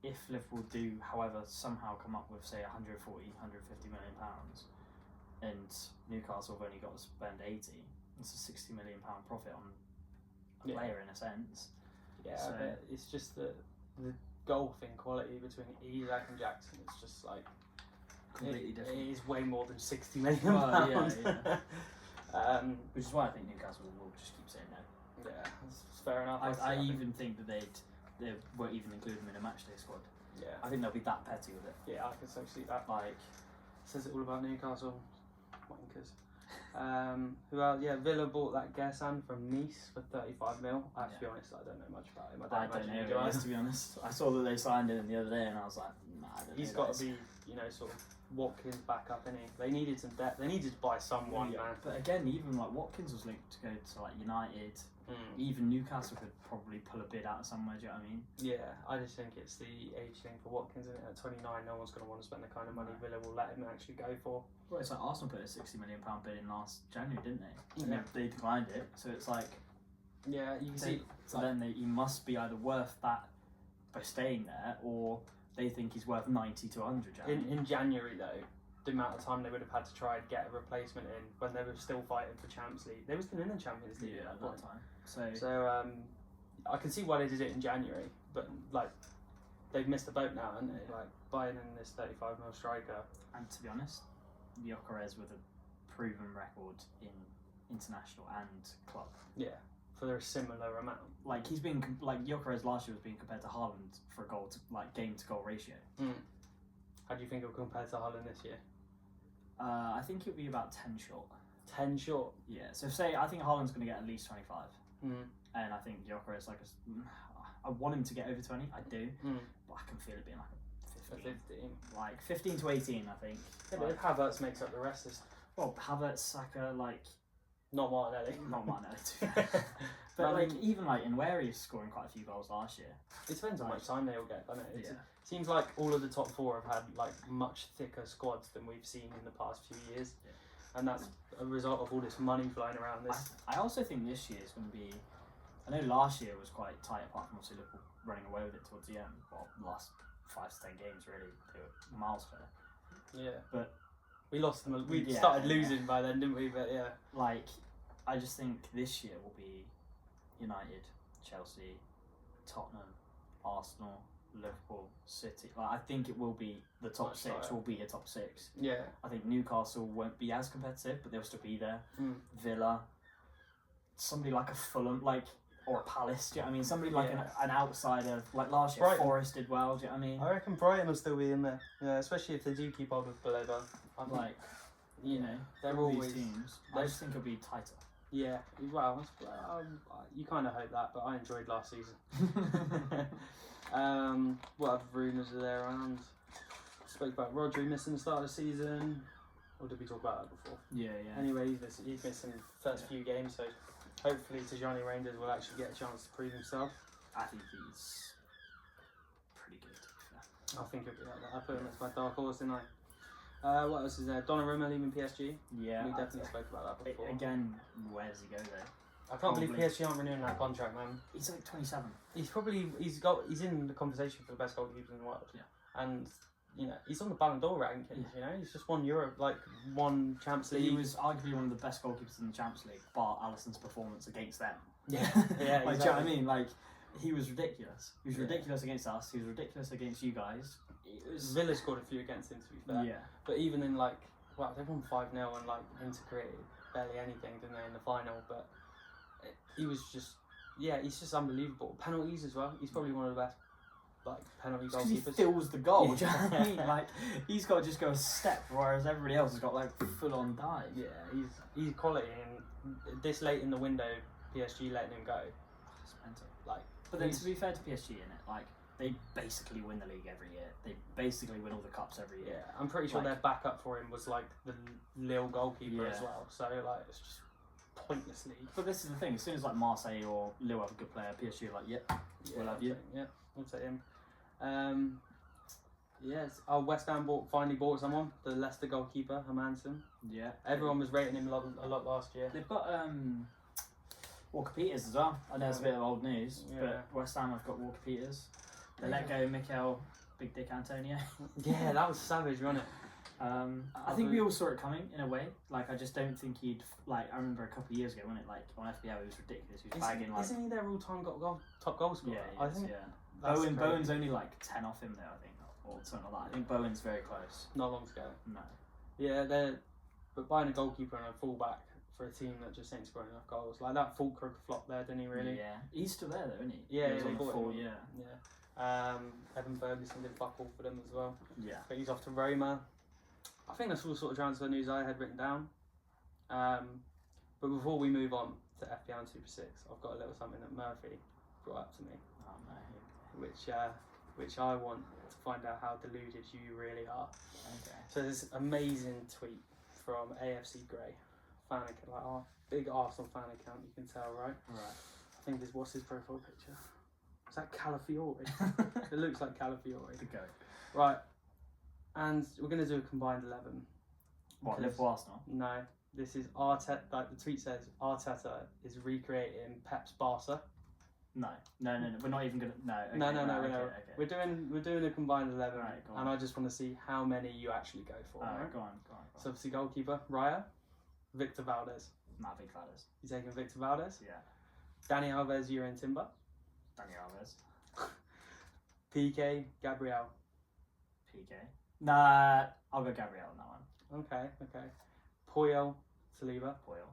Speaker 2: if Liverpool do, however, somehow come up with say 140, 150 million pounds, and Newcastle have only got to spend 80, it's a £60 million profit on a player in a sense.
Speaker 1: Yeah,
Speaker 2: so,
Speaker 1: but it's just the golfing quality between Isak and Jackson. It's just like
Speaker 2: completely different.
Speaker 1: It is way more than £60 million.
Speaker 2: Which is why I think Newcastle will just keep saying no.
Speaker 1: Yeah, that's fair enough.
Speaker 2: I even think that they won't even include him in a matchday squad.
Speaker 1: Yeah,
Speaker 2: I think they'll be that petty with it.
Speaker 1: Yeah, I can so see that.
Speaker 2: Like,
Speaker 1: says it all about Newcastle. Wankers. Who else? Yeah, Villa bought that Gersan from Nice for 35 mil. I have to be honest, I don't know much about him.
Speaker 2: I don't know who he is, to be honest. I saw that they signed him the other day, and I was like, nah, I don't know.
Speaker 1: He's got to be, you know, sort of Watkins back up, innit? They needed some depth. They needed to buy someone, man.
Speaker 2: But again, even like Watkins was linked to go to like United. Even Newcastle could probably pull a bid out of somewhere. Do you know what I mean?
Speaker 1: Yeah, I just think it's the age thing for Watkins, isn't it? At 29, no one's going to want to spend the kind of money Villa will let him actually go for.
Speaker 2: Well, it's like Arsenal put a £60 million bid in last January, didn't they? And they declined it. So it's like,
Speaker 1: yeah, you can see.
Speaker 2: So then he must be either worth that by staying there, or they think he's worth 90 to 100.
Speaker 1: In January though, the amount of time they would have had to try and get a replacement in when they were still fighting for Champions League. They were still in the Champions League at that point.
Speaker 2: Time.
Speaker 1: So I can see why they did it in January, but like they've missed the boat now, haven't they? Like buying in this 35 mil striker.
Speaker 2: And to be honest, Gyökeres with a proven record in international and club.
Speaker 1: Yeah, for a similar amount.
Speaker 2: Like he's been like Gyökeres last year was being compared to Haaland for a goal to like game to goal ratio.
Speaker 1: How do you think it'll compare to Haaland this year?
Speaker 2: I think it'll be about 10 short.
Speaker 1: 10 short?
Speaker 2: Yeah. So say I think Haaland's going to get at least 25. And I think Gyökeres I want him to get over 20. I do. But I can feel it being like a 15. Like 15 to 18, I think.
Speaker 1: Yeah, but if Havertz makes up the rest,
Speaker 2: well, Havertz, Saka, like.
Speaker 1: Not Martinelli.
Speaker 2: Not Martinelli, too. But like even like in where he's scoring quite a few goals last year.
Speaker 1: It depends on how much time they all get, doesn't it?
Speaker 2: Yeah.
Speaker 1: It seems like all of the top four have had like much thicker squads than we've seen in the past few years. Yeah. And that's a result of all this money flying around this.
Speaker 2: I also think this year is going to be. I know last year was quite tight, apart from obviously Liverpool running away with it towards the end. Well, the last 5 to 10 games really, they were miles clear.
Speaker 1: Yeah.
Speaker 2: But
Speaker 1: we lost them. We started losing by then, didn't we? But yeah.
Speaker 2: Like, I just think this year will be United, Chelsea, Tottenham, Arsenal, Liverpool, City. Like, I think it will be the top 6 will be a top 6.
Speaker 1: Yeah.
Speaker 2: I think Newcastle won't be as competitive, but they'll still be there. Villa, somebody like a Fulham, like, or a Palace. Do you know what I mean? Somebody like an outsider, like last year.
Speaker 1: Brighton.
Speaker 2: Forest did well. Do you know what I mean?
Speaker 1: I reckon Brighton will still be in there. Yeah, especially if they do keep hold of Baleba.
Speaker 2: Like, you know,
Speaker 1: they're always
Speaker 2: teams. I just think it'll be tighter.
Speaker 1: Yeah, well, you kind of hope that, but I enjoyed last season. What other rumours are there around? Spoke about Rodri missing the start of the season, or did we talk about that before?
Speaker 2: Yeah.
Speaker 1: Anyway, he's missing the first few games, so hopefully Tijani Rangers will actually get a chance to prove himself.
Speaker 2: I think he's pretty good, to be fair.
Speaker 1: I think it'll be like that. I put him as my dark horse, didn't I? What else is there? Donnarumma leaving PSG.
Speaker 2: Yeah,
Speaker 1: we definitely spoke about that before.
Speaker 2: Again, where does he go there?
Speaker 1: I can't believe PSG aren't renewing that contract, man.
Speaker 2: He's like 27.
Speaker 1: He's in the conversation for the best goalkeepers in the world. Yeah. And you know, he's on the Ballon d'Or rankings. You know, he's just won Europe, like one Champions League.
Speaker 2: He was arguably one of the best goalkeepers in the Champions League, bar Alisson's performance against them.
Speaker 1: Yeah,
Speaker 2: yeah. Like, do you know what I mean? Like, he was ridiculous. He was ridiculous against us. He was ridiculous against you guys.
Speaker 1: Villa scored a few against him, to be fair.
Speaker 2: Yeah.
Speaker 1: But even in like, well, they won 5-0 and like Inter created barely anything, didn't they, in the final? But he was just, he's just unbelievable. Penalties as well. He's probably one of the best, like, penalty goalkeepers.
Speaker 2: He fills the goal. Do you know what I mean? Like, he's got to just go a step, whereas everybody else has got like full-on dive.
Speaker 1: Yeah, he's quality, and this late in the window, PSG letting him go.
Speaker 2: It's mental.
Speaker 1: Like,
Speaker 2: but then to be fair to PSG, in it, like, they basically win the league every year. They basically win all the cups every year.
Speaker 1: Yeah, I'm pretty sure their backup for him was like the Lille goalkeeper as well. So like it's just pointless league.
Speaker 2: But this is the thing: as soon as like Marseille or Lille have a good player, PSG are like, yep, we'll have you.
Speaker 1: Yeah, we'll take him. Yes, West Ham finally bought someone, the Leicester goalkeeper, Hermansen.
Speaker 2: Yeah.
Speaker 1: Everyone was rating him a lot last year.
Speaker 2: They've got Walker Peters as well. I know it's a bit of old news, but West Ham have got Walker Peters. They let go Mikel Big Dick Antonio.
Speaker 1: Yeah, that was savage, wasn't it?
Speaker 2: I think we all saw it coming in a way. Like, I just don't think he'd like. I remember a couple of years ago, wasn't it? Like on FPL, it was ridiculous. He was bagging like.
Speaker 1: Isn't he their all-time top goal scorer?
Speaker 2: Yeah,
Speaker 1: I think.
Speaker 2: Yeah. Bowen's only like 10 off him though, I think, or something like that. I think Bowen's very close.
Speaker 1: Not long to go.
Speaker 2: No.
Speaker 1: Yeah, but buying a goalkeeper and a fullback for a team that just ain't scoring enough goals, like that Fulkrug flop there, didn't he? Really?
Speaker 2: Yeah. He's still there though, isn't he?
Speaker 1: Yeah,
Speaker 2: he was on the full.
Speaker 1: Yeah. Evan Ferguson did fuck all for them as well.
Speaker 2: Yeah.
Speaker 1: But he's off to Roma. I think that's all the sort of transfer news I had written down. But before we move on to FPL Super 6, I've got a little something that Murphy brought up to me.
Speaker 2: Oh no.
Speaker 1: Which I want to find out how deluded you really are.
Speaker 2: Okay.
Speaker 1: So there's this amazing tweet from AFC Grey, fan account, like our big Arsenal fan account, you can tell, right?
Speaker 2: Right.
Speaker 1: I think what's his profile picture? Is that Calafiori? It looks like Calafiori.
Speaker 2: The goat.
Speaker 1: Right. And we're going to do a combined 11.
Speaker 2: What, Liverpool Arsenal?
Speaker 1: No. This is Arteta, like the tweet says, Arteta is recreating Pep's Barca.
Speaker 2: No. We're not even gonna. No. Okay,
Speaker 1: No.
Speaker 2: Okay.
Speaker 1: We're doing a combined 11,
Speaker 2: right,
Speaker 1: and I just want to see how many you actually go for. Right?
Speaker 2: Go on.
Speaker 1: So obviously goalkeeper Raya, Victor Valdez.
Speaker 2: Not big Valdez.
Speaker 1: You taking Victor Valdez?
Speaker 2: Yeah.
Speaker 1: Danny Alves, Urin Timber.
Speaker 2: Danny Alves.
Speaker 1: PK, Gabriel.
Speaker 2: PK. Nah, I'll go Gabriel on that one.
Speaker 1: Okay. Puyol, Saliba.
Speaker 2: Puyol.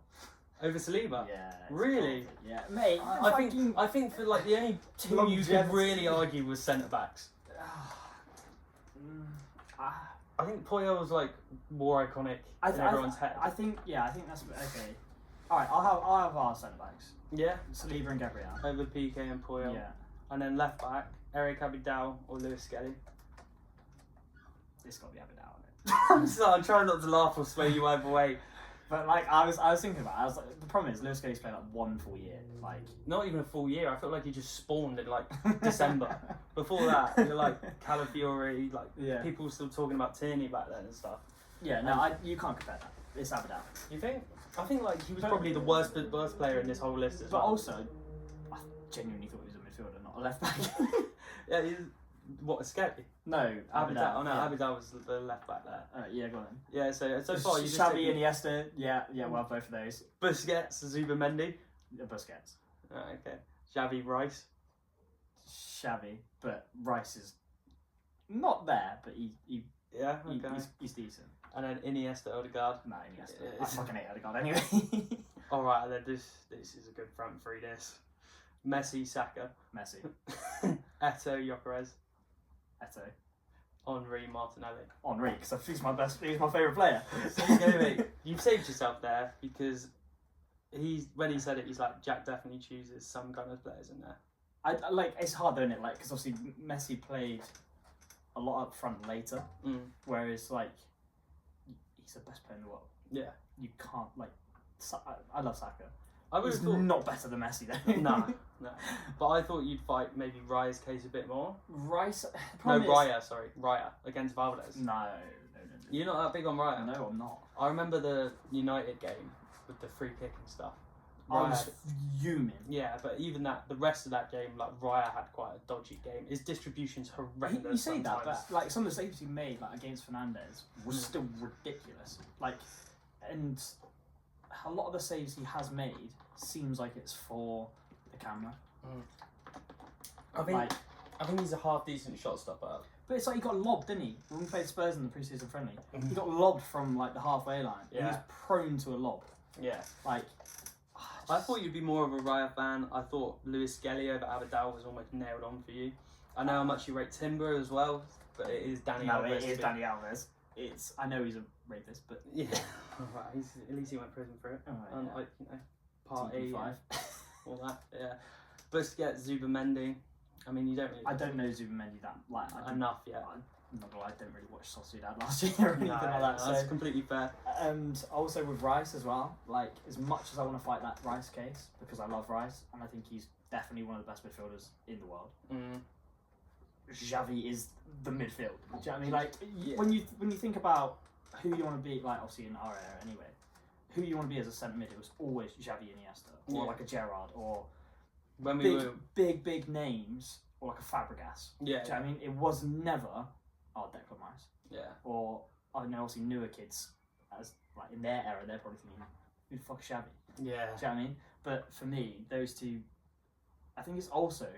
Speaker 1: Over Saliba?
Speaker 2: Yeah.
Speaker 1: Really?
Speaker 2: Yeah, mate.
Speaker 1: I think for like the only two you could really argue was centre backs. I think Puyol was like more iconic in everyone's head.
Speaker 2: I think that's okay. All right, I'll have our centre backs.
Speaker 1: Yeah.
Speaker 2: Saliba and Gabriel.
Speaker 1: Over PK and Puyol.
Speaker 2: Yeah.
Speaker 1: And then left back, Eric Abidal or Lewis Skelly.
Speaker 2: This got to be Abidal, isn't it?
Speaker 1: I'm trying not to laugh or sway you either way.
Speaker 2: But like I was thinking about it, I was like, the problem is Lewis Skelly's played like 1 full year. Like
Speaker 1: not even a full year. I felt like he just spawned in like December. Before that, you're like Calafiori, like people were still talking about Tierney back then and stuff.
Speaker 2: Yeah, no, you can't compare that. It's Abidal.
Speaker 1: You think? I think like he was probably the worst player in this whole list as well.
Speaker 2: But also, I genuinely thought he was a midfielder, not a left back.
Speaker 1: Yeah, he's what, a Skelly?
Speaker 2: No,
Speaker 1: Abidal. Oh no, Abidal was the left back there.
Speaker 2: Yeah, go on.
Speaker 1: Yeah, so far you just
Speaker 2: Xavi and Iniesta. Yeah, well, both of those.
Speaker 1: Busquets, Zubamendi.
Speaker 2: Busquets.
Speaker 1: Oh, okay. Xavi, Rice.
Speaker 2: Xavi, but Rice is not there, but he's decent.
Speaker 1: And then Iniesta, Odegaard.
Speaker 2: No, Iniesta. I fucking hate Odegaard anyway.
Speaker 1: All right, and then this is a good front three. This Messi, Saka.
Speaker 2: Messi.
Speaker 1: Eto'o, Gyökeres.
Speaker 2: Eto'o.
Speaker 1: Henry, Martinelli.
Speaker 2: Henry, because he's my favourite player.
Speaker 1: So you go, mate. You've saved yourself there because when he said it, he's like, Jack definitely chooses some kind of players in there.
Speaker 2: I like it's hard, though, isn't it? Like, because obviously Messi played a lot up front later, whereas like he's the best player in the world.
Speaker 1: Yeah,
Speaker 2: you can't like. I love Saka.
Speaker 1: I would have thought
Speaker 2: not better than Messi though.
Speaker 1: No. But I thought you'd fight maybe Raya's case a bit more. Raya against Valdez.
Speaker 2: No.
Speaker 1: You're not that big on Raya?
Speaker 2: No, I'm not.
Speaker 1: I remember the United game with the free kick and stuff.
Speaker 2: I was fuming.
Speaker 1: Yeah, but even the rest of that game, like Raya had quite a dodgy game. His distribution's horrendous.
Speaker 2: You say
Speaker 1: sometimes.
Speaker 2: that, but like some of the saves he made, like against Fernandes, was still ridiculous. Like, and a lot of the saves he has made seems like it's for the camera.
Speaker 1: I think he's a half decent shot stopper.
Speaker 2: But it's like he got lobbed, didn't he? When we played Spurs in the pre-season friendly, he got lobbed from like the halfway line. Yeah. He was prone to a lob.
Speaker 1: Yeah.
Speaker 2: Like,
Speaker 1: I thought you'd be more of a Raya fan. I thought Lewis Skelly over Abidal was almost nailed on for you. I know how much you rate Timber as well, but it is Danny Alves.
Speaker 2: No, it is Danny Alves. I know he's a rapist, but
Speaker 1: yeah. Right, at least he went to prison for it. Unlike, party,
Speaker 2: 5.
Speaker 1: all that. Yeah. Busquets, Zubamendi, I mean, you don't really.
Speaker 2: I don't know Zubimendi that
Speaker 1: enough yet.
Speaker 2: I'm not gonna lie, I didn't really watch Sociedad last year or anything like that.
Speaker 1: That's completely fair.
Speaker 2: And also with Rice as well. Like, as much as I want to fight that Rice case, because I love Rice and I think he's definitely one of the best midfielders in the world. Xavi is the midfield. Do you know what I mean? Like, when you think about who you want to be, like obviously in our era anyway, who you want to be as a centre mid, it was always Xavi Iniesta or like a Gerrard or big names or like a Fabregas. Yeah. Do you know what I mean? It was never Declan Rice. Yeah. Or I know obviously newer kids as like in their era they're probably thinking, who the fuck is Xavi? Yeah. Do you know what I mean? But for me, those two, I think it's also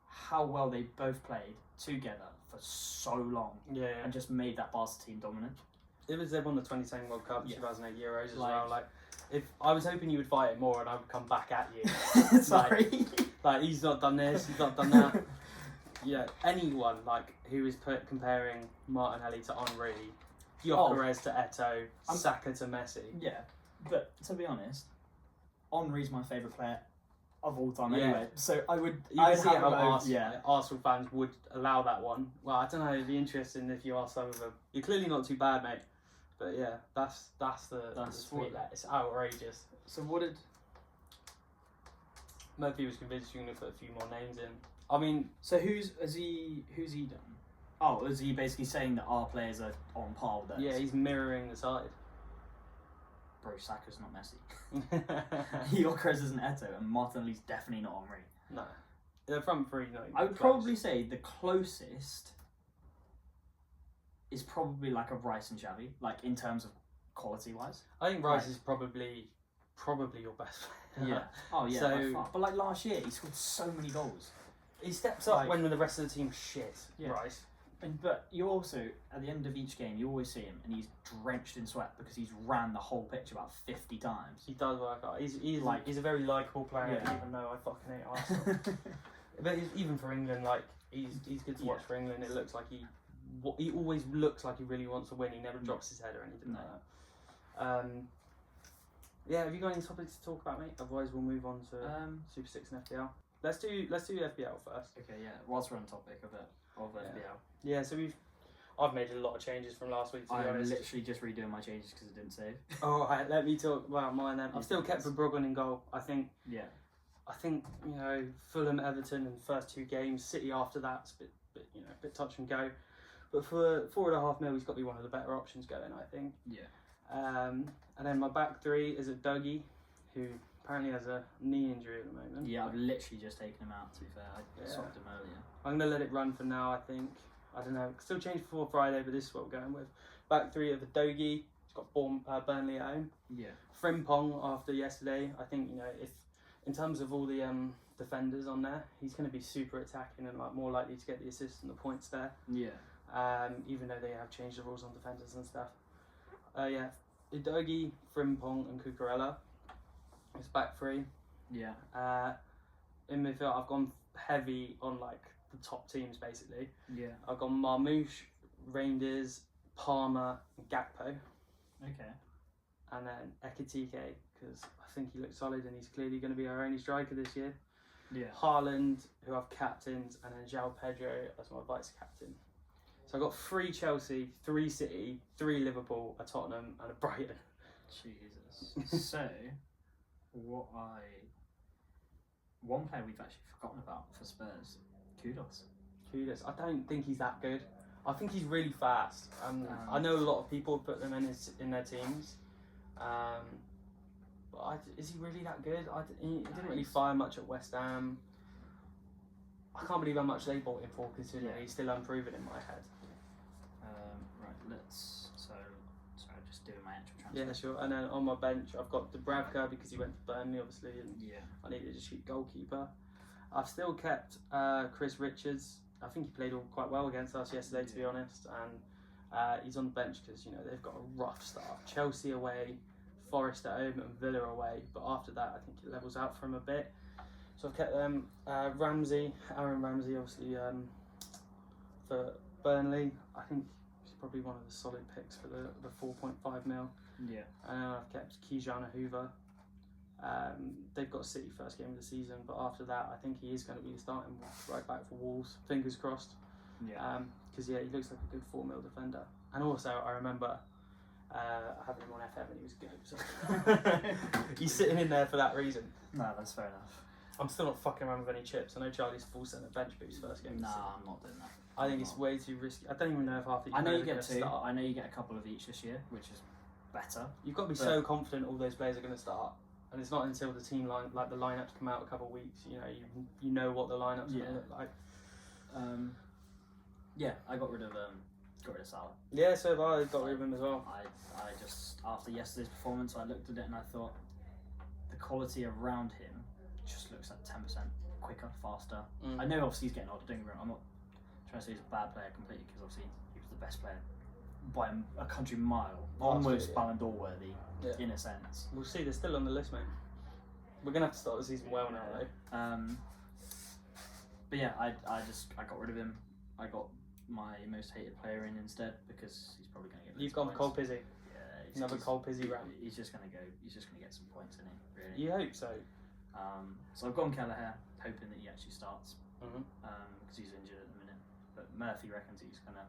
Speaker 2: how well they both played together for so long. Yeah. And just made that Barca team dominant.
Speaker 1: It was they won the 2010 World Cup, 2008 Euros as well. Like, if I was hoping you would fight it more, and I would come back at you.
Speaker 2: Sorry.
Speaker 1: Like he's not done this, he's not done that. Yeah, anyone like who is comparing Martinelli to Henry, Gyökeres to Eto'o, Saka to Messi.
Speaker 2: Yeah, but to be honest, Henry's my favourite player of all time anyway. So I would.
Speaker 1: You can see how Arsenal fans would allow that one. Well, I don't know. It'd be interesting if you ask some of them. You're clearly not too bad, mate. But yeah, that's the sweet. It's outrageous.
Speaker 2: So what did
Speaker 1: Murphy was convinced you were going to put a few more names in. I mean,
Speaker 2: so who's he done? Oh, is he basically saying that our players are on par with theirs?
Speaker 1: Yeah, he's mirroring the side.
Speaker 2: Bro, Saka's not Messi. Gyökeres isn't Eto'o, and Martinelli's definitely not Henry.
Speaker 1: No, the front three. No,
Speaker 2: I would probably say the closest is probably like a Rice and Xavi, like in terms of quality wise.
Speaker 1: I think Rice is probably your best player.
Speaker 2: Yeah. Oh yeah. So, but like last year, he scored so many goals.
Speaker 1: He steps up when the rest of the team shit. Yeah. Rice.
Speaker 2: But you also, at the end of each game, you always see him, and he's drenched in sweat because he's ran the whole pitch about 50 times.
Speaker 1: He does work out. He's a very likeable player, even though I fucking hate Arsenal. But even for England, like he's good to watch for England. It looks like he always looks like he really wants to win. He never drops his head or anything like that. Yeah, have you got any topics to talk about, mate? Otherwise, we'll move on to Super 6 and FPL. Let's do FPL first.
Speaker 2: Okay, yeah. Whilst we're on topic of FPL.
Speaker 1: Yeah, so I've made a lot of changes from last week.
Speaker 2: I'm literally just redoing my changes because it didn't save.
Speaker 1: All right, let me talk about mine then. I've still kept Verbruggen in goal. I think Fulham, Everton in the first two games. City after that's a bit touch and go. But for $4.5 million, he's got to be one of the better options going, I think. Yeah. And then my back three is a Dougie, who apparently has a knee injury at the moment.
Speaker 2: Yeah, I've literally just taken him out, to be fair. I swapped him earlier.
Speaker 1: I'm going to let it run for now, I think. I don't know. Still change before Friday, but this is what we're going with. Back three of the Dougie. He's got Burnley at home. Yeah. Frimpong after yesterday. I think, if in terms of all the defenders on there, he's going to be super attacking and more likely to get the assists and the points there. Yeah. Even though they have changed the rules on defenders and stuff. Udogie, Frimpong and Cucurella. It's back three. Yeah. In midfield, I've gone heavy on the top teams basically. Yeah. I've gone Marmouche, Reinders, Palmer, and Gakpo. Okay. And then Ekitike, because I think he looks solid and he's clearly going to be our only striker this year. Yeah. Haaland, who I've captained, and then João Pedro as my vice captain. So I've got 3 Chelsea, 3 City, 3 Liverpool, a Tottenham, and a Brighton.
Speaker 2: Jesus. So, one player we've actually forgotten about for Spurs, Kudos.
Speaker 1: I don't think he's that good. I think he's really fast. I know a lot of people put them in their teams. But is he really that good? He didn't really fire much at West Ham. I can't believe how much they bought him for, considering he's still unproven in my head.
Speaker 2: Sorry, just doing my actual transfer.
Speaker 1: Yeah, sure. And then on my bench, I've got Dubravka because he went to Burnley, obviously, and I needed a cheap goalkeeper. I've still kept Chris Richards. I think he played quite well against us yesterday, to be honest. And he's on the bench because they've got a rough start. Chelsea away, Forest at home, and Villa away. But after that, I think it levels out for him a bit. So I've kept them. Aaron Ramsey, obviously, for Burnley. I think he's probably one of the solid picks for the 4.5 mil. Yeah. And I've kept Kijana Hoover. They've got City first game of the season, but after that, I think he is going to be starting right back for Wolves. Fingers crossed.
Speaker 2: Yeah.
Speaker 1: Because he looks like a good 4-mil defender. And also, I remember having him on FM and he was good. So he's sitting in there for that reason.
Speaker 2: No, that's fair enough.
Speaker 1: I'm still not fucking around with any chips. I know Charlie's full centre bench boost first game.
Speaker 2: Nah, I'm not doing that.
Speaker 1: I think it's way too risky. I don't even know if half the.
Speaker 2: I know you get two. Start. I know you get a couple of each this year, which is better.
Speaker 1: You've got to be so confident all those players are going to start, and it's not until the team line, like the lineups come out a couple of weeks. You know what the lineups are going to look like.
Speaker 2: Yeah, I got rid of Salah.
Speaker 1: Yeah, so I got rid of him as well.
Speaker 2: I just after yesterday's performance, I looked at it and I thought the quality around him just looks like 10% quicker, faster. I know obviously he's getting older. Don't get me wrong. I'm not trying to say he's a bad player completely because obviously he was the best player by a country mile, almost Ballon d'Or worthy in a sense.
Speaker 1: We'll see. They're still on the list, mate. We're gonna have to start the season well now, though.
Speaker 2: But yeah, I got rid of him. I got my most hated player in instead because he's probably gonna get.
Speaker 1: You've gone Cole Pizzi.
Speaker 2: Yeah,
Speaker 1: another Cole Pizzi round.
Speaker 2: He's just gonna go. He's just gonna get some points in it. Really.
Speaker 1: You hope so.
Speaker 2: So I've gone Kelleher, hoping that he actually starts.
Speaker 1: Because
Speaker 2: he's injured at the minute. But Murphy reckons he's gonna.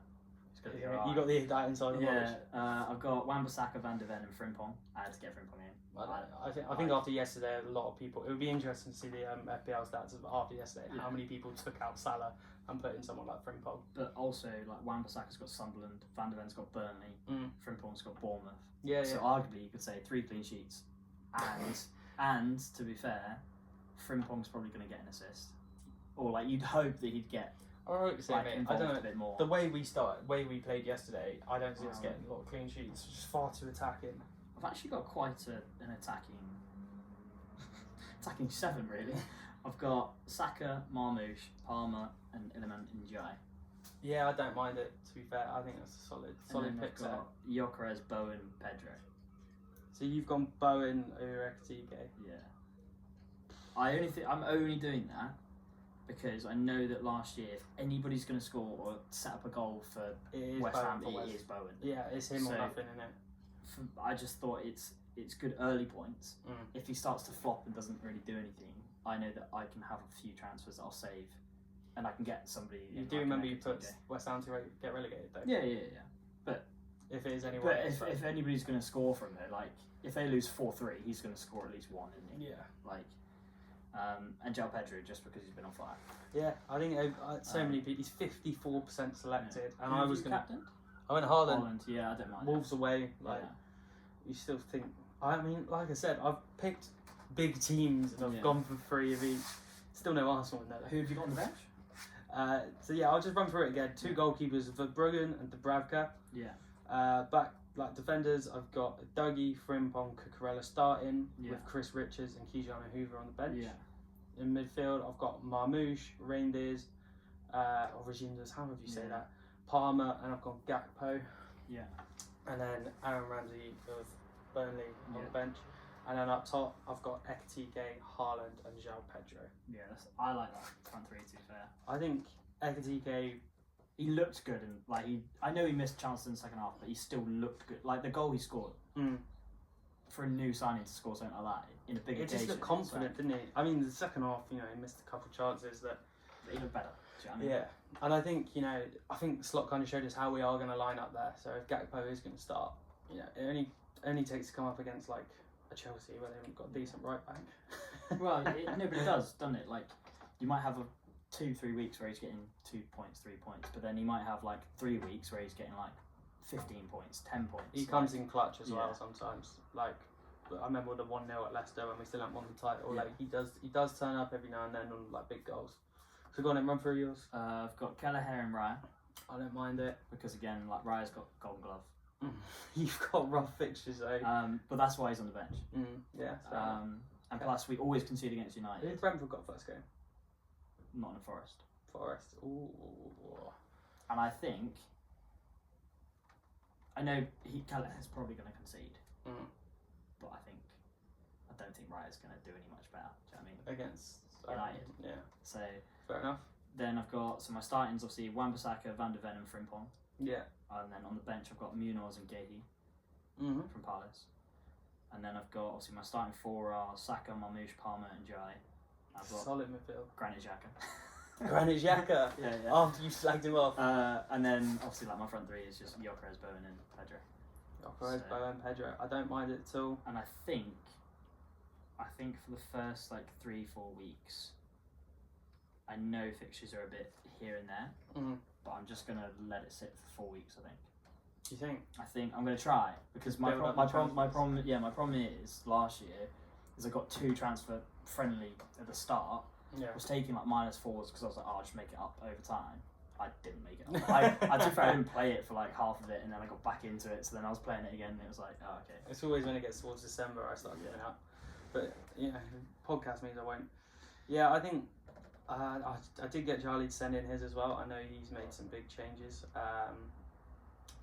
Speaker 2: Be
Speaker 1: right. You got that inside the knowledge.
Speaker 2: I've got Wan-Bissaka, Van de Ven, and Frimpong. I had to get Frimpong in.
Speaker 1: I think after yesterday, a lot of people. It would be interesting to see the FPL stats of after yesterday. Yeah. How many people took out Salah and put in someone like Frimpong?
Speaker 2: But also, like Wan-Bissaka's got Sunderland, Van de Ven's got Burnley, Frimpong's got Bournemouth.
Speaker 1: Yeah.
Speaker 2: So arguably, you could say 3 clean sheets, and to be fair, Frimpong's probably going to get an assist, or like you'd hope that he'd get.
Speaker 1: I don't know.
Speaker 2: A bit more.
Speaker 1: The way we played yesterday, I don't see us getting a lot of clean sheets. It's just far too attacking.
Speaker 2: I've actually got quite an attacking 7 really. I've got Saka, Marmoush, Palmer, and Iliman Ndiaye.
Speaker 1: Yeah, I don't mind it. To be fair, I think that's a solid pick.
Speaker 2: I've got Gyökeres, Bowen, Pedro.
Speaker 1: So you've gone Bowen over Ekitike.
Speaker 2: Yeah. I'm only doing that because I know that last year, if anybody's going to score or set up a goal for West Ham, it is Bowen.
Speaker 1: Yeah, it's him or nothing, isn't it?
Speaker 2: I just thought it's good early points. If he starts to flop and doesn't really do anything, I know that I can have a few transfers that I'll save, and I can get somebody.
Speaker 1: You do remember you put West Ham to get relegated, though.
Speaker 2: Yeah. But
Speaker 1: if it is anyone,
Speaker 2: if anybody's going to score from it, like if they lose 4-3, he's going to score at least 1, isn't he?
Speaker 1: Yeah.
Speaker 2: Like. And João Pedro just because he's been on fire.
Speaker 1: Yeah, I think so many people. He's 54% selected, and
Speaker 2: I was captain.
Speaker 1: I went Haaland.
Speaker 2: Yeah, I don't mind.
Speaker 1: Wolves away, you still think. I mean, like I said, I've picked big teams and I've gone for 3 of each. Still no Arsenal in there.
Speaker 2: Who have you got on the bench?
Speaker 1: So yeah, I'll just run through it again. 2 goalkeepers, Verbruggen and Dubravka.
Speaker 2: Yeah.
Speaker 1: Back defenders, I've got Dougie, Frimpong, Cucurella starting with Chris Richards and Kijana Hoover on the bench.
Speaker 2: Yeah.
Speaker 1: In midfield, I've got Marmoush, Reindeers, or Reginders, however you say that, Palmer, and I've got Gakpo.
Speaker 2: Yeah. And
Speaker 1: then Aaron Ramsey of Burnley on the bench. And then up top, I've got Ekitike, Haaland, and João Pedro.
Speaker 2: Yeah, I like that front 3 to be fair.
Speaker 1: I think Ekitike...
Speaker 2: He looked good, and I know he missed chances in the second half, but he still looked good. Like the goal he scored for a new signing to score something like that in a big occasion.
Speaker 1: He just looked confident, didn't he? I mean, the second half, he missed a couple of chances that
Speaker 2: he looked better. Do you know what I mean?
Speaker 1: Yeah, and I think Slot kind of showed us how we are going to line up there. So if Gakpo is going to start, it only takes to come up against like a Chelsea where they haven't got a decent right back.
Speaker 2: Well, but it does, doesn't it? Like you might have 2-3 weeks where he's getting 2 points, 3 points, but then he might have like 3 weeks where he's getting like 15 points, 10 points.
Speaker 1: He comes in clutch as well sometimes. Like I remember the 1-0 at Leicester when we still haven't won the title. Like he does turn up every now and then on like big goals. So go on and run through yours.
Speaker 2: I've got Kelleher and Raya.
Speaker 1: I don't mind it
Speaker 2: because again, like Raya's got Golden Glove.
Speaker 1: You've got rough fixtures though.
Speaker 2: But that's why he's on the bench.
Speaker 1: Yeah.
Speaker 2: And plus we always concede against United.
Speaker 1: Who did Brentford got first game?
Speaker 2: Nottingham Forest.
Speaker 1: Ooh.
Speaker 2: And I think I know Kelleher's probably going to concede, but I don't think Raya's going to do any much better. Do you know what I mean?
Speaker 1: Against
Speaker 2: United.
Speaker 1: Yeah.
Speaker 2: So
Speaker 1: fair enough.
Speaker 2: Then I've got my startings obviously Wan-Bissaka, Van de Ven, and Frimpong.
Speaker 1: Yeah.
Speaker 2: And then on the bench I've got Munoz and Gehi from Palace. And then I've got, obviously, my starting four are Saka, Marmoush, Palmer, and Jai. I've got
Speaker 1: solid midfield.
Speaker 2: Granit Xhaka.
Speaker 1: Granit Xhaka?
Speaker 2: Yeah.
Speaker 1: After you slagged him off.
Speaker 2: And then, obviously, like my front three is just Gyökeres, Bowen, and Pedro.
Speaker 1: Gyökeres, Bowen, Pedro. I don't mind it at all.
Speaker 2: And I think for the first, 3-4 weeks, I know fixtures are a bit here and there, but I'm just going to let it sit for 4 weeks, I think.
Speaker 1: Do you think?
Speaker 2: I think I'm going to try, because my problem is last year is I got 2 transfer friendly at the start.
Speaker 1: Yeah.
Speaker 2: I was taking -4s because I was like, I'll just make it up over time. I didn't make it up. I didn't play it for half of it, and then I got back into it. So then I was playing it again, and it was like, oh, okay.
Speaker 1: It's always when it gets towards December I start giving up. But podcast means I won't. Yeah, I think I did get Charlie to send in his as well. I know he's made some big changes.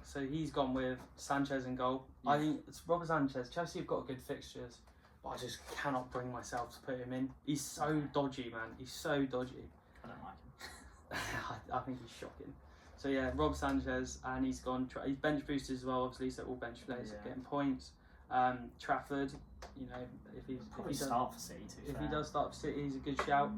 Speaker 1: So he's gone with Sanchez in goal. Yeah. I think it's Robert Sanchez. Chelsea have got good fixtures, but I just cannot bring myself to put him in. He's so dodgy, man. He's so dodgy.
Speaker 2: I don't like him.
Speaker 1: I think he's shocking. So yeah, Rob Sanchez, and he's gone. He's bench boosted as well, obviously. So all bench players are getting points. Trafford, if he
Speaker 2: start for City.
Speaker 1: If he does start for City, he's a good shout.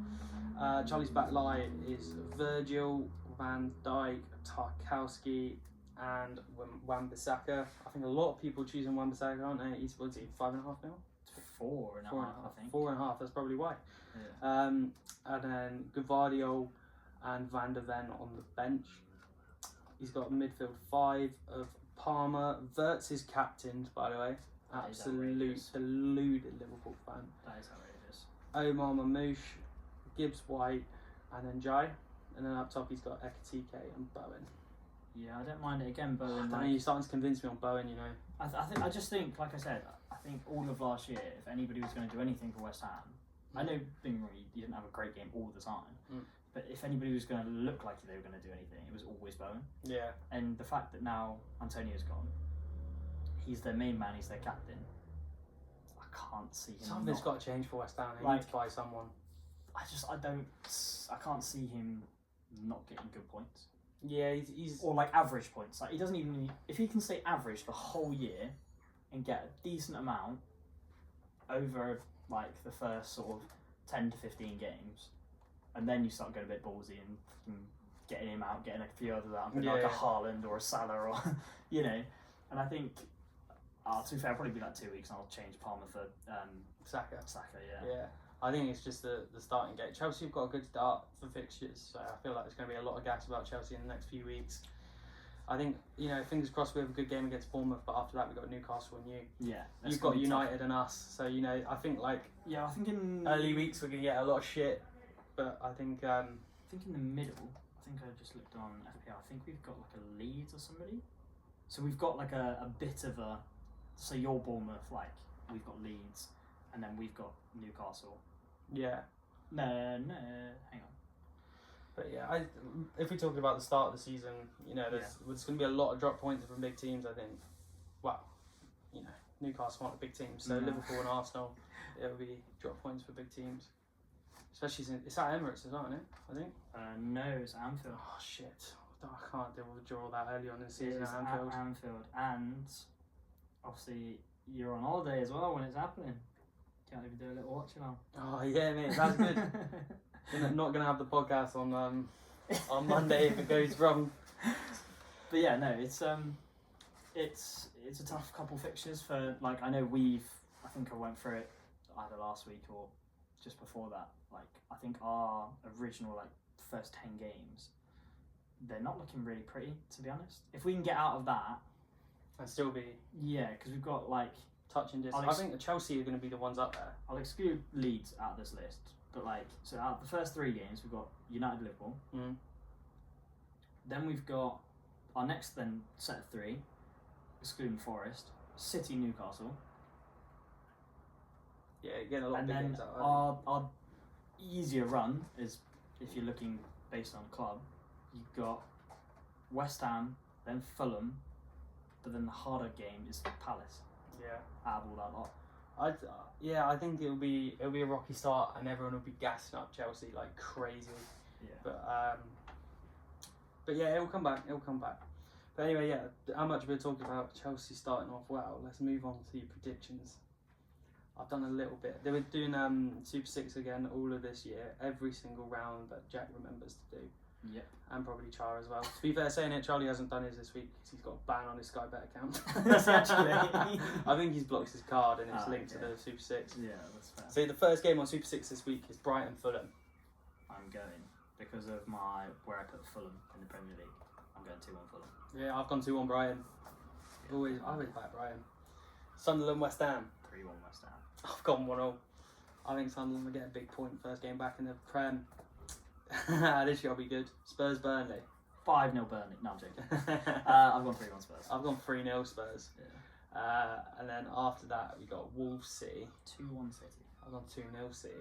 Speaker 1: Charlie's back line is Virgil, Van Dijk, Tarkowski, and Wan-Bissaka. I think a lot of people choosing Wan-Bissaka, aren't they? He's 5.5 now.
Speaker 2: 4.5, I think.
Speaker 1: 4.5. That's probably why.
Speaker 2: Yeah.
Speaker 1: And then Gvardiol and Van der Ven on the bench. He's got a midfield 5 of Palmer. Wirtz is captained, by the way. Absolute deluded Liverpool fan.
Speaker 2: That is outrageous.
Speaker 1: Omar Mamouche, Gibbs White, and then Jai. And then up top he's got Ekitike and Bowen.
Speaker 2: Yeah, I don't mind it again, Bowen.
Speaker 1: You're starting to convince me on Bowen,
Speaker 2: I just think, like I said, I think all of last year, if anybody was going to do anything for West Ham, I know you didn't have a great game all the time, but if anybody was going to look like they were going to do anything, it was always Bowen.
Speaker 1: Yeah. And
Speaker 2: the fact that now Antonio's gone, he's their main man, he's their captain. I can't see him.
Speaker 1: Something's got to change for West Ham. They need to buy someone.
Speaker 2: I can't see him not getting good points.
Speaker 1: Yeah, he's
Speaker 2: or average points. He doesn't even need, if he can stay average the whole year and get a decent amount over the first sort of 10 to 15 games, and then you start going a bit ballsy and getting him out, getting a few others out, a Haaland or a Salah or And I think, to be fair, it'll probably be 2 weeks, and I'll change Palmer for
Speaker 1: Saka.
Speaker 2: Yeah.
Speaker 1: I think it's just the starting gate. Chelsea have got a good start for fixtures, so I feel like there's going to be a lot of gas about Chelsea in the next few weeks. I think, fingers crossed we have a good game against Bournemouth, but after that we've got Newcastle and you.
Speaker 2: Yeah.
Speaker 1: You've got United and us, so, I think
Speaker 2: yeah, I think in
Speaker 1: early weeks we're going to get a lot of shit, but I think...
Speaker 2: in the middle, I think I just looked on FPL, I think we've got a Leeds or somebody. So we've got a bit of a... So you're Bournemouth, we've got Leeds, and then we've got Newcastle.
Speaker 1: Yeah.
Speaker 2: No, hang on.
Speaker 1: But yeah, if we're talking about the start of the season, there's going to be a lot of drop points from big teams, I think. Well, Newcastle aren't a big team, so Liverpool and Arsenal, it'll be drop points for big teams. Especially since it's at Emirates as well, isn't it? I think.
Speaker 2: No, it's Anfield.
Speaker 1: Oh shit! I can't deal with a draw that early on in the season at Anfield.
Speaker 2: Anfield, and obviously you're on holiday as well when it's happening. Can't even do a little watch along. Oh yeah, mate, that's good. Not gonna have the podcast on Monday if it goes wrong. But yeah, no, it's a tough couple fixtures for I know I think I went through it either last week or just before that. I think our original first 10 games, they're not looking really pretty, to be honest. If we can get out of that and still be because we've got touching distance. I think the Chelsea are going to be the ones up there. I'll exclude Leeds out of this list, but so out of the first 3 games, we've got United, Liverpool. Then we've got our next set of 3, excluding Forest, City, Newcastle. Yeah, again a lot of big games out there. Our easier run is, if you're looking based on club, you've got West Ham, then Fulham, but then the harder game is Palace. Yeah. Out of all that lot. I think it'll be a rocky start, and everyone will be gassing up Chelsea like crazy. Yeah. But yeah, it'll come back. But anyway, how much we're talking about Chelsea starting off well. Let's move on to your predictions.
Speaker 1: I've done a little bit. They were doing Super 6 again all of this year, every single round that Jack remembers to do.
Speaker 2: Yep.
Speaker 1: And probably Char as well. To be fair, saying it, Charlie hasn't done his this week because he's got a ban on his Sky Bet account.
Speaker 2: Essentially.
Speaker 1: I think he's blocked his card and it's linked to the Super 6.
Speaker 2: Yeah, that's fair.
Speaker 1: So the first game on Super 6 this week is Brighton Fulham.
Speaker 2: I'm going, because of where I put Fulham in the Premier League, I'm going 2-1 Fulham.
Speaker 1: Yeah, I've gone 2-1 Brighton. I always back Brighton. Sunderland West Ham.
Speaker 2: 3-1 West Ham.
Speaker 1: I've gone 1-0. I think Sunderland will get a big point first game back in the Prem. This year will be good. Spurs Burnley.
Speaker 2: 5-0 Burnley. No, I'm joking. I've gone 3-1 Spurs.
Speaker 1: I've gone 3-0 Spurs.
Speaker 2: Yeah.
Speaker 1: And then after that we got Wolves City.
Speaker 2: 2-1 City.
Speaker 1: I've gone 2-0 City.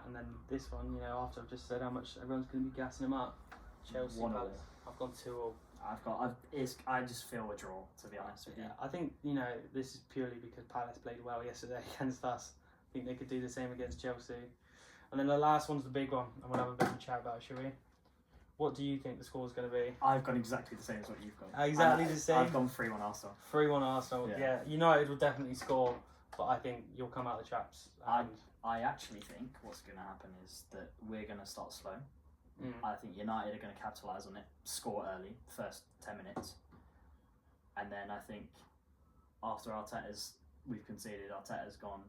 Speaker 1: And then this one, you know, after I've just said how much everyone's going to be gassing them up. Chelsea Palace. I've gone 2-2.
Speaker 2: I just feel a draw, to be honest with you.
Speaker 1: I think, you know, this is purely because Palace played well yesterday against us. I think they could do the same against Chelsea. And then the last one's the big one, and we'll have a bit of a chat about it, shall we? What do you think the score's going to be?
Speaker 2: I've gone exactly the same as what you've gone.
Speaker 1: Exactly the same?
Speaker 2: I've gone 3-1 Arsenal.
Speaker 1: 3-1 Arsenal, yeah. United will definitely score, but I think you'll come out of the traps.
Speaker 2: I actually think what's going to happen is that we're going to start slow. I think United are going to capitalise on it, score early, first 10 minutes. And then I think after we've conceded, Arteta's gone,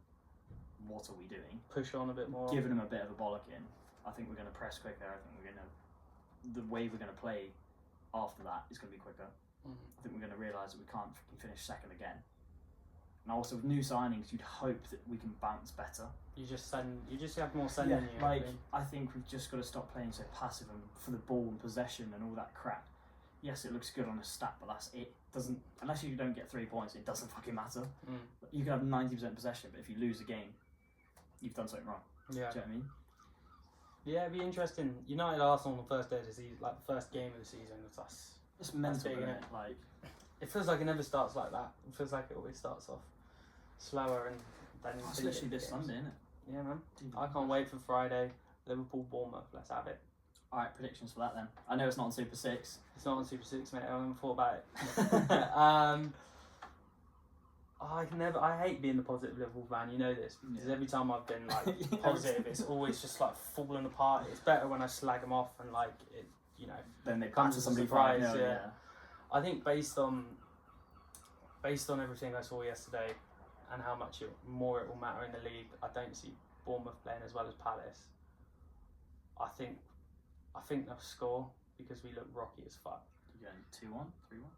Speaker 2: what are we doing?
Speaker 1: Push on a bit more.
Speaker 2: Giving him a bit of a bollocking. I think we're going to press quicker. I think the way we're going to play after that is going to be quicker. I think we're going to realise that we can't finish second again. And also with new signings, you'd hope that we can bounce better. You just have more send in you. I think we've just got to stop playing so passive and for the ball and possession and all that crap. Yes, it looks good on a stat, but that's it. Doesn't, unless you don't get 3 points, it doesn't fucking matter. You can have 90% possession, but if you lose a game, you've done something wrong. Yeah. Do you know what I mean? Yeah, it'd be interesting. United Arsenal on the first day of the season, like the first game of the season, it's us. It's mental, isn't it? Like, it feels like it never starts like that. It feels like it always starts off slower and then. It's literally this Sunday, isn't it? Yeah, man. I can't wait for Friday. Liverpool, Bournemouth. Let's have it. All right, predictions for that then. I know it's not on Super 6. It's not on Super 6, mate. I haven't thought about it. I hate being the positive Liverpool fan. You know this because every time I've been like positive, it's always just like falling apart. It's better when I slag them off and like it, you know. Then they come to somebody surprise. Yeah. I think based on everything I saw yesterday and how much more it will matter in the league, I don't see Bournemouth playing as well as Palace. I think they'll score because we look rocky as fuck. You're going 2-1, 3-1?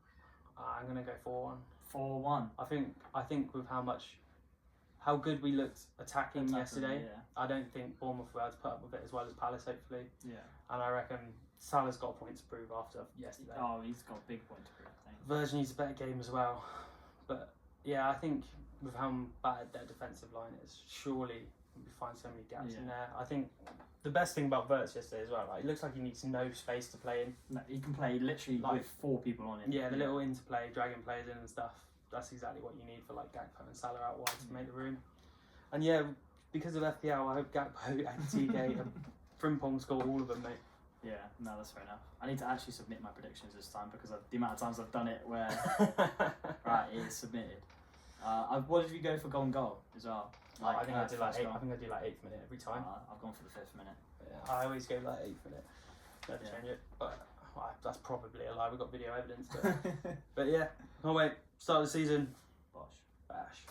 Speaker 2: I'm gonna go 4-1. 4-1. I think with how good we looked attacking yesterday, I don't think Bournemouth will be able to put up with it as well as Palace, hopefully. Yeah. And I reckon Salah's got a point to prove after yesterday. Oh, he's got a big point to prove, I think. Virgin needs a better game as well. But yeah, I think with how bad their defensive line is, surely we find so many gaps in there. I think the best thing about Verts yesterday as well, like, it looks like he needs no space to play in. No, he can play literally like, with 4 people on him. Yeah, the little interplay, dragging players in and stuff. That's exactly what you need for like Gakpo and Salah out wide to make the room. And yeah, because of FPL, I hope Gakpo and TK and Frimpong score all of them, mate. Yeah, no, that's fair enough. I need to actually submit my predictions this time because the amount of times I've done it where right, it is submitted. What did you go for goal as well? Like, I think I do like 8th minute every time. I've gone for the 5th minute. Yeah, I always go like 8th minute. Never change it, but that's probably a lie. We've got video evidence, but yeah. Oh wait, start of the season. Bosh. Bash.